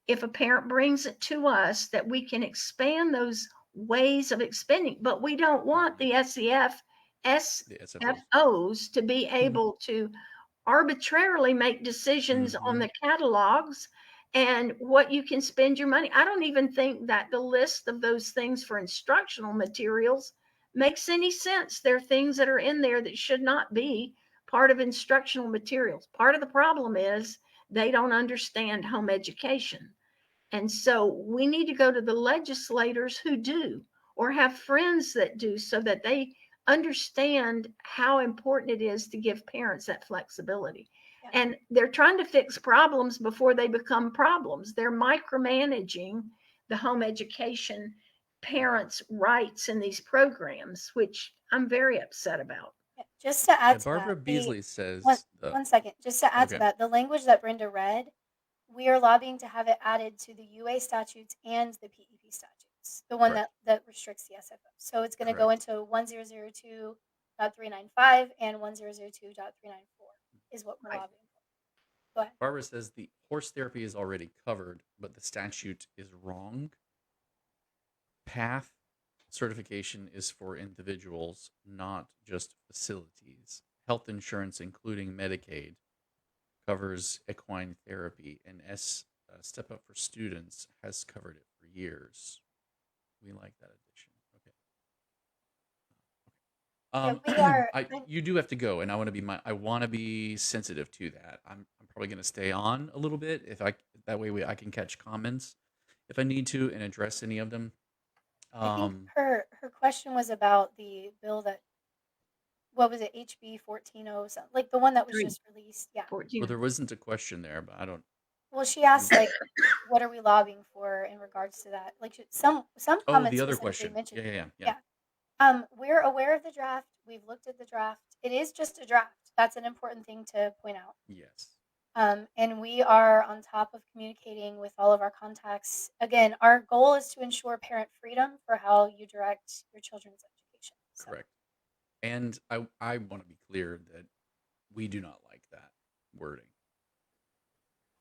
if a parent brings it to us, that we can expand those ways of expending. But we don't want the SFOs to be able to arbitrarily make decisions on the catalogs and what you can spend your money. I don't even think that the list of those things for instructional materials makes any sense. There are things that are in there that should not be part of instructional materials. Part of the problem is they don't understand home education. And so we need to go to the legislators who do, or have friends that do, so that they understand how important it is to give parents that flexibility. Yeah. And they're trying to fix problems before they become problems. They're micromanaging the home education parents' rights in these programs, which I'm very upset about. Yeah, just to add to Barbara that, Beasley says one second, just to add to that, the language that Brenda read, we are lobbying to have it added to the UA statutes and the PEP statutes, the one Correct. that restricts the SFO. So it's going to go Correct. into 1002.395 and 1002.394 is what we're Right. lobbying for. Go ahead. Barbara says the horse therapy is already covered, but the statute is wrong. PATH certification is for individuals, not just facilities. Health insurance, including Medicaid, covers equine therapy, and Step Up for Students has covered it for years. We like that addition. Okay. Yeah, we are. You do have to go, and I want to be sensitive to that. I'm probably going to stay on a little bit that way I can catch comments if I need to and address any of them. I think her question was about the bill that, what was it, HB 14, like the one that was just released. Yeah. 14. Well, there wasn't a question there, but I don't. Well, she asked, like, what are we lobbying for in regards to that? Like, some Oh, comments the other specifically question. mentioned. Yeah. We're aware of the draft. We've looked at the draft. It is just a draft. That's an important thing to point out. Yes. And we are on top of communicating with all of our contacts. Again, our goal is to ensure parent freedom for how you direct your children's education. So. Correct. And I want to be clear that we do not like that wording.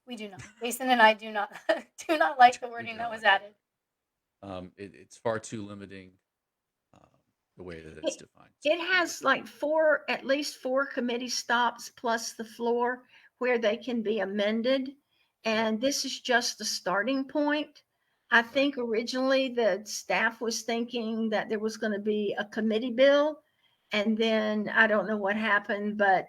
We do not. Jason and I do not do not like the We wording do that not was like it. added. It's far too limiting, um, the way that it's It, defined. So it I'm with has you. like four, at least four committee stops plus the floor where they can be amended. Yep. And this is just the starting point. I Right. think originally the staff was thinking that there was going to be a committee bill. And then I don't know what happened, but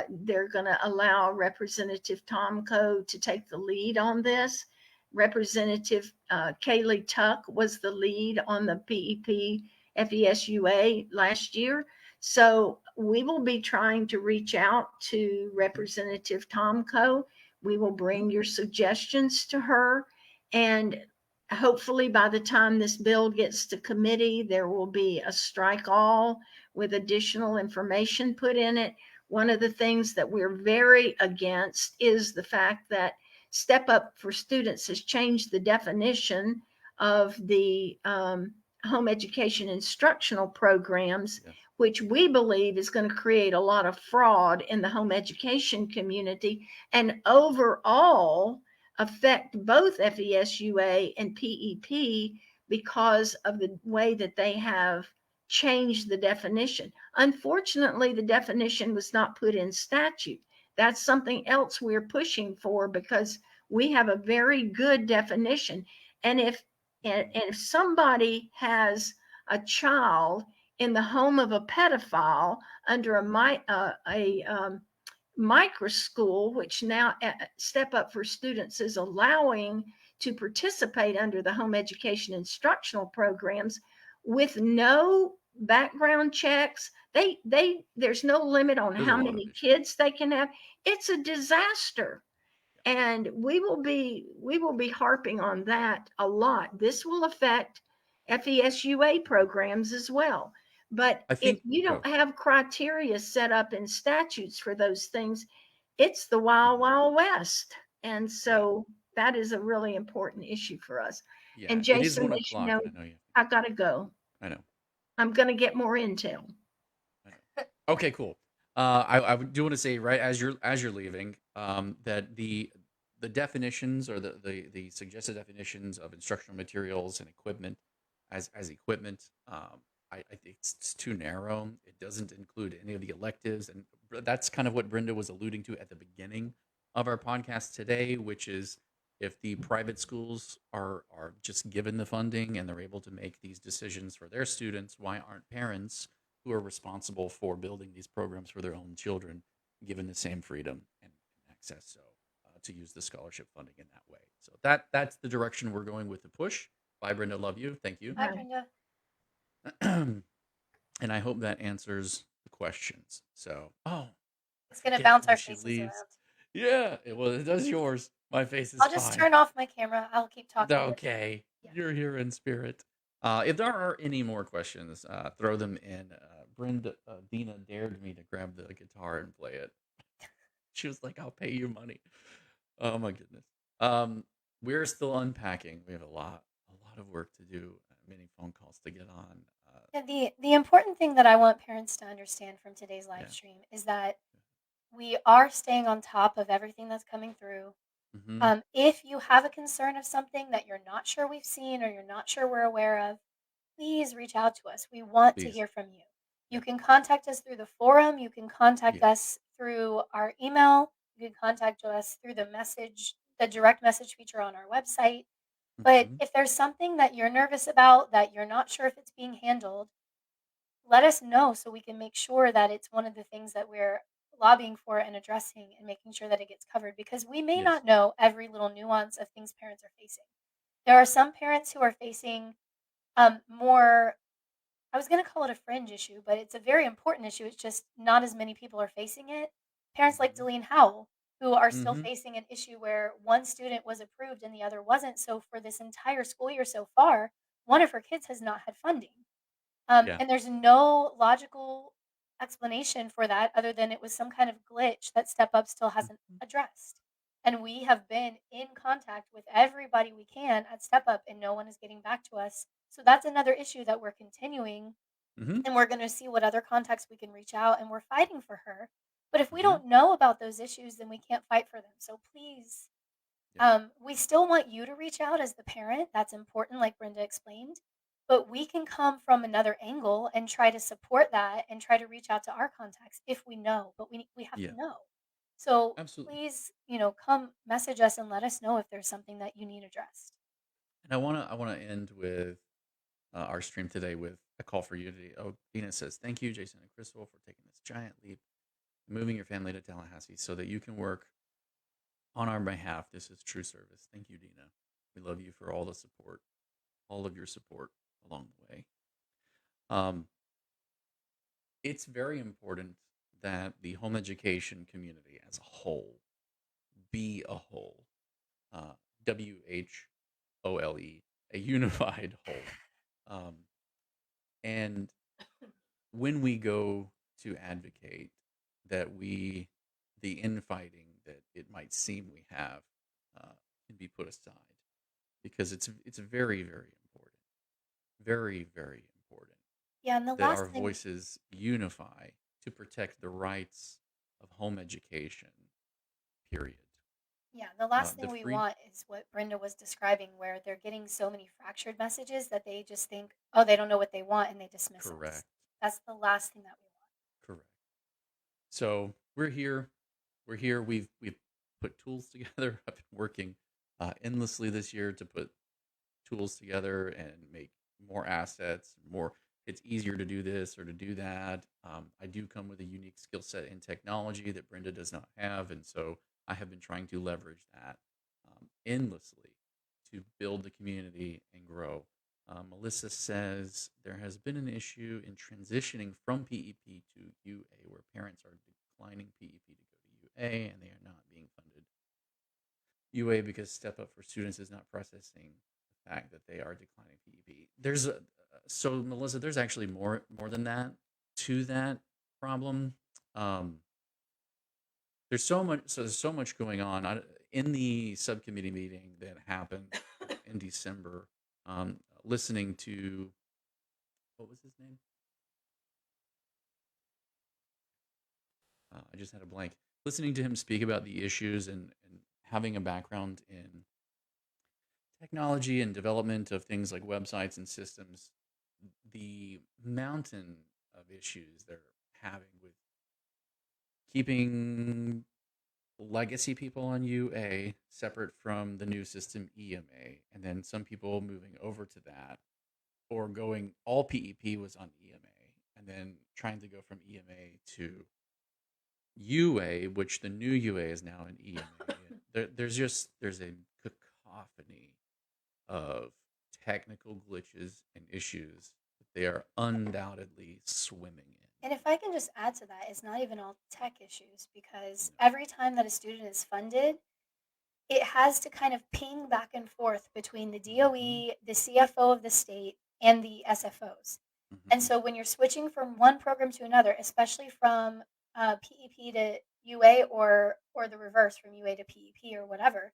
they're going to allow Representative Tomko to take the lead on this. Representative Kaylee Tuck was the lead on the PEP FESUA last year. So we will be trying to reach out to Representative Tomko. We will Mhm. bring your suggestions to her. And hopefully, by the time this bill gets to committee, there will be a strike all with additional information put in it. One of the things that we're very against is the fact that Step Up for Students has changed the definition of the home education instructional programs, Yes. which we believe is going to create a lot of fraud in the home education community and overall affect both FESUA and PEP because of the way that they have changed the definition. Unfortunately, the definition was not put in statute. That's something else we're pushing for because we have a very good definition. And if somebody has a child in the home of a pedophile under a micro school, which now Step Up for Students is allowing to participate under the home education instructional programs with no background checks. There's no limit on There's a how lot of many issues. kids they can have. It's a disaster. And we will be harping on that a lot. This will affect FESUA programs as well. But I if think. you Oh. don't have criteria set up in statutes for those things, it's the wild, Mhm. wild west. And Yeah. so that is a really important issue for us. Yeah. And It is Jason, one as you o'clock, know, and I know you. I got to go. I know. I'm going to get more intel. I know. Okay. Cool. I do want to say right as you're leaving, that the definitions or the suggested definitions of instructional materials and equipment as equipment, I think it's too narrow. It doesn't include any of the electives, and that's kind of what Brenda was alluding to at the beginning of our podcast today, which is if the private schools are just given the funding and they're able to make these decisions for their students, why aren't parents who are responsible for building these programs for their own children given the same freedom and access, so to use the scholarship funding in that way? So that's the direction we're going with the push. Bye, Brenda. Love you. Thank you. Bye, Right. Brenda. And I hope that answers the questions. So, oh, I It's gonna forget bounce when our she faces leaves. around. Yeah, it does yours. My face is I'll just fine. turn off my camera. I'll keep talking with. Okay, Yeah. you're here in spirit. If there are any more questions, throw them in. Brenda, Dina dared me to grab the guitar and play it. She was like, "I'll pay you money." Oh my goodness. Um, we're still unpacking. We have a lot of work to do. Many phone calls to get on. And the important thing that I want parents to understand from today's live Yeah. stream is that we are staying on top of everything that's coming through. Mm-hmm. If you have a concern of something that you're not sure we've seen or you're not sure we're aware of, please reach out to us. We want to Please. hear from you. You Yeah. can contact us through the forum. You can contact Yeah. us through our email. You can contact us through the direct message feature on our website. But Mm-hmm. if there's something that you're nervous about, that you're not sure if it's being handled, let us know so we can make sure that it's one of the things that we're lobbying for and addressing and making sure that it gets covered because we may Yes. not know every little nuance of things parents are facing. There are some parents who are facing more, I was going to call it a fringe issue, but it's a very important issue. It's just not as many people are facing it. Parents like Mm-hmm. Deline Howell, who are still Mm-hmm. facing an issue where one student was approved and the other wasn't. So for this entire school year so far, one of her kids has not had funding. Yeah. And there's no logical explanation for that other than it was some kind of glitch that Step Up still hasn't Mm-hmm. addressed. And we have been in contact with everybody we can at Step Up, and no one is getting back to us. So that's another issue that we're continuing, Mm-hmm. and we're going to see what other contacts we can reach out, and we're fighting for her. But if we Mm-hmm. don't know about those issues, then we can't fight for them. So please Yeah. We still want you to reach out as the parent. That's important, like Brenda explained. But we can come from another angle and try to support that and try to reach out to our contacts if we know, but we have to Yeah. know. So Absolutely. please, come message us and let us know if there's something that you need addressed. And I wanna end with our stream today with a call for unity. Oh, Dina says, "Thank you, Jason and Crystal, for taking this giant leap, moving your family to Tallahassee so that you can work on our behalf. This is true service. Thank you, Dina. We love you for all the support, all of your support along the way." Um, it's very important that the home education community as a whole be a whole, uh, WHOLE, a unified whole. Um, and when we go to advocate, that the infighting that it might seem we have, uh, can be put aside, because it's very, very important, very, very important Yeah, and the that last our thing voices unify to protect the rights of home education. Period. Yeah, the last The thing we free want is what Brenda was describing, where they're getting so many fractured messages that they just think, oh, they don't know what they want and they dismiss us. Correct, That's the last thing that we want. correct. So we're here. We're here. We've put tools together. I've been working endlessly this year to put tools together and make more assets. More, it's easier to do this or to do that. I do come with a unique skill set in technology that Brenda does not have, and so I have been trying to leverage that endlessly to build the community and grow. Melissa says there has been an issue in transitioning from PEP to UA, where parents are declining PEP to go to UA and they are not being funded UA because Step Up for Students is not processing the fact that they are declining PEP. So Melissa, there's actually more than that to that problem. Um, there's so much going on. In the subcommittee meeting that happened in December. Listening to, what was his name? I just had a blank. Listening to him speak about the issues, and having a background in technology and development of things like websites and systems, the mountain of issues they're having with keeping legacy people on UA separate from the new system EMA, and then some people moving over to that, or going all PEP was on EMA, and then trying to go from EMA to UA, which the new UA is now an EMA. There's a cacophony of technical glitches and issues that they are undoubtedly swimming And if I can just add to that, it's not even all tech issues because in. every time that a student is funded, it has to kind of ping back and forth between the Hmm. DOE, the CFO of the state, and the SFOs. And Hmm. so when you're switching from one program to another, especially from PEP to UA or the reverse from UA to PEP or whatever,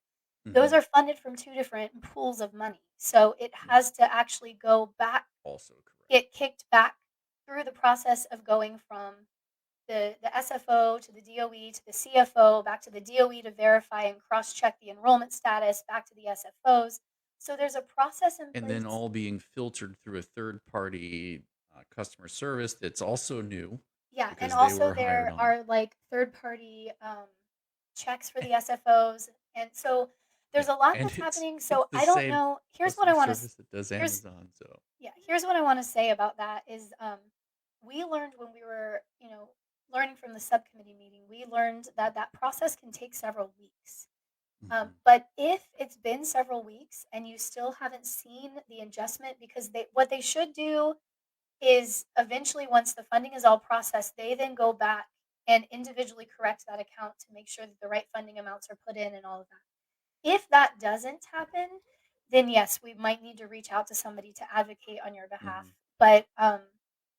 those Hmm. are funded from two different pools of money. So it Yeah, has to actually go back, also correct. get kicked back through the process of going from the SFO to the DOE to the CFO, back to the DOE to verify and cross check the enrollment status, back to the SFOs. So there's a process in And then place. all being filtered through a third party customer service that's also new Yeah, and because they also were hired there on. are like third party checks for the SFOs, and so Yeah, there's a lot and that's it's happening. it's So the I don't same know. Here's what customer I want to. service that does Here's Amazon. So Yeah. Here's what I want to say about that is we learned when we were learning from the subcommittee meeting. We learned that that process can take several weeks. mhm, But if it's been several weeks and you still haven't seen the adjustment, because what they should do is eventually, once the funding is all processed, they then go back and individually correct that account to make sure that the right funding amounts are put in and all of that. If that doesn't happen, then yes, we might need to reach out to somebody to advocate on your behalf. mhm, But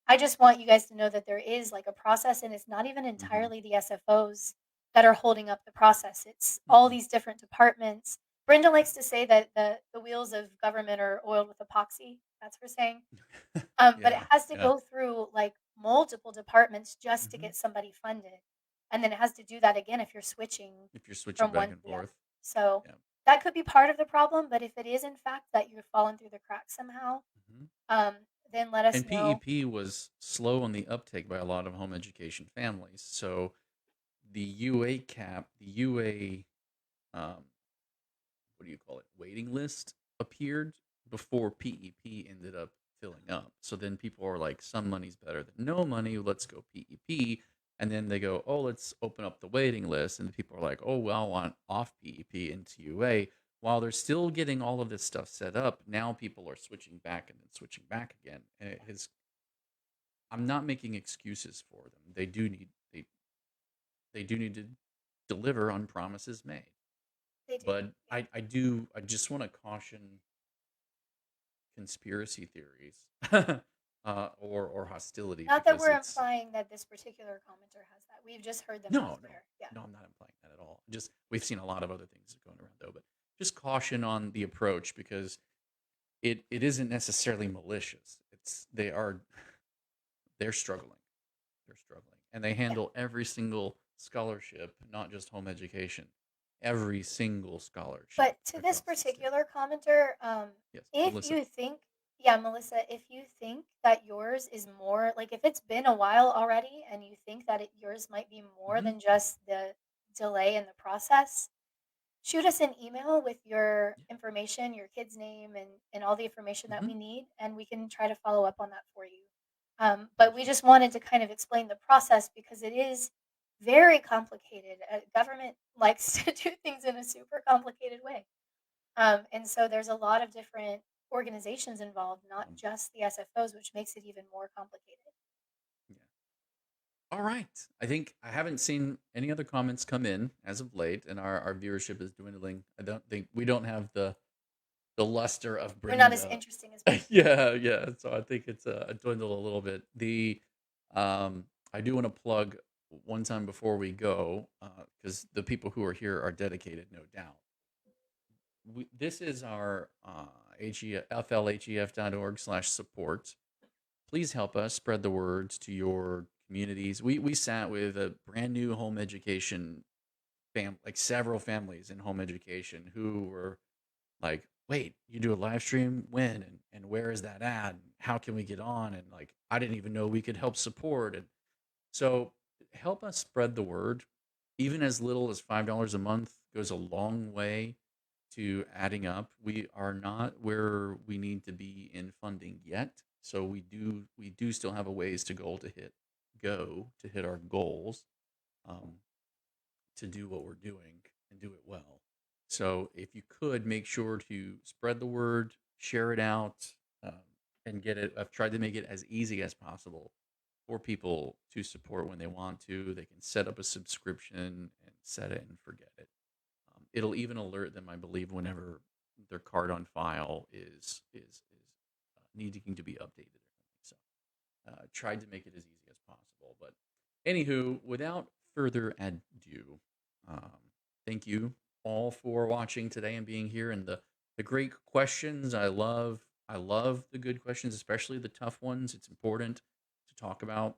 I just want you guys to know that there is like a process, and it's not even mhm, entirely the SFOs that are holding up the process. It's all mhm. these different departments. Brenda likes to say that the wheels of government are oiled with epoxy. That's her saying. But it Yeah, has to yeah. go through like multiple departments just to Mhm. get somebody funded. And then it has to do that again if you're switching If you're switching from back one. and Yeah. forth, So yeah. that could be part of the problem, but if it is in fact that you've fallen through the cracks somehow, Hmm. um, then let us And know. PEP was slow on the uptake by a lot of home education families. So the UA cap, the UA, um, what do you call it, waiting list appeared before PEP ended up filling up. So then people are like, some money's better than no money. Let's go PEP. And then they go, oh, let's open up the waiting list. And the people are like, oh, well, I want off PEP into UA. While they're still getting all of this stuff set up, now people are switching back and then switching back again. And it has, I'm not making excuses for them. They do need to deliver on promises made. They do. But Yeah. I just want to caution conspiracy theories or hostility Not that because we're it's implying that this particular commenter has that. We've just heard them no, elsewhere. Yeah. no, I'm not implying that at all. Just we've seen a lot of other things going around though, but just caution on the approach because it isn't necessarily malicious. They're struggling. They're struggling. And they Yeah. handle every single scholarship, not just home education. Every single scholarship But to this across the state. particular commenter, Yes, if Melissa. you think, yeah, Melissa, if you think that yours is more, like if it's been a while already and you think that yours might be more Hmm. than just the delay in the process, shoot us an email with your information, your kid's name, and all the information that Hmm. we need, and we can try to follow up on that for you. But we just wanted to kind of explain the process because it is very complicated. Government likes to do things in a super complicated way. And so there's a lot of different organizations involved, not just the SFOs, which makes it even more complicated. Yeah. All right. I think I haven't seen any other comments come in as of late, and our viewership is dwindling. I don't think we don't have the luster of We're bringing not as the interesting as before. yeah. So I think it's dwindled a little bit. The I do want to plug one time before we go because the people who are here are dedicated, no doubt. This is our flhef.org/support. Please help us spread the word to your communities. We sat with a brand new home education like several families in home education who were like, wait, you do a live stream when and where is that at? How can we get on? And like, I didn't even know we could help support. And so help us spread the word. Even as little as $5 a month goes a long way to adding up. We are not where we need to be in funding yet. So we do still have a ways to go to hit our goals, um, to do what we're doing and do it well. So if you could make sure to spread the word, share it out, um, and get it. I've tried to make it as easy as possible for people to support when they want to. They can set up a subscription and set it and forget it. It'll even alert them, I believe, whenever their card on file is needing to be updated. So tried to make it as easy as possible. But anywho, without further ado, um, thank you all for watching today and being here and the great questions. I love the good questions, especially the tough ones. It's important to talk about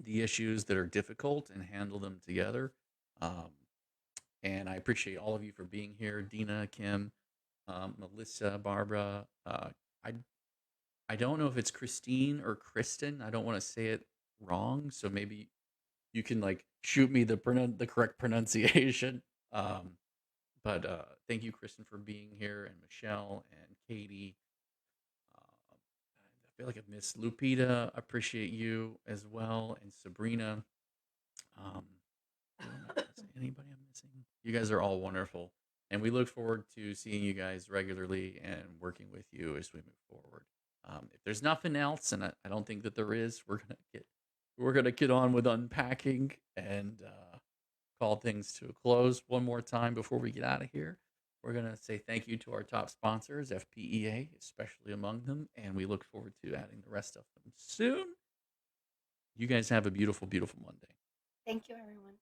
the issues that are difficult and handle them together. Um, and I appreciate all of you for being here, Dina, Kim, Melissa, Barbara. I I don't know if it's Christine or Kristen. I don't want to say it wrong, so maybe you can like shoot me the correct pronunciation. Um, but thank you, Kristen, for being here, and Michelle and Katie. I feel like I've missed Lupita. Appreciate you as well, and Sabrina. Um, who am I missing? Anybody I'm missing? You guys are all wonderful, and we look forward to seeing you guys regularly and working with you as we move forward. If there's nothing else, and I don't think that there is, we're gonna get on with unpacking and call things to a close one more time before we get out of here. We're gonna say thank you to our top sponsors, FPEA, especially among them, and we look forward to adding the rest of them soon. You guys have a beautiful, beautiful Monday. Thank you, everyone.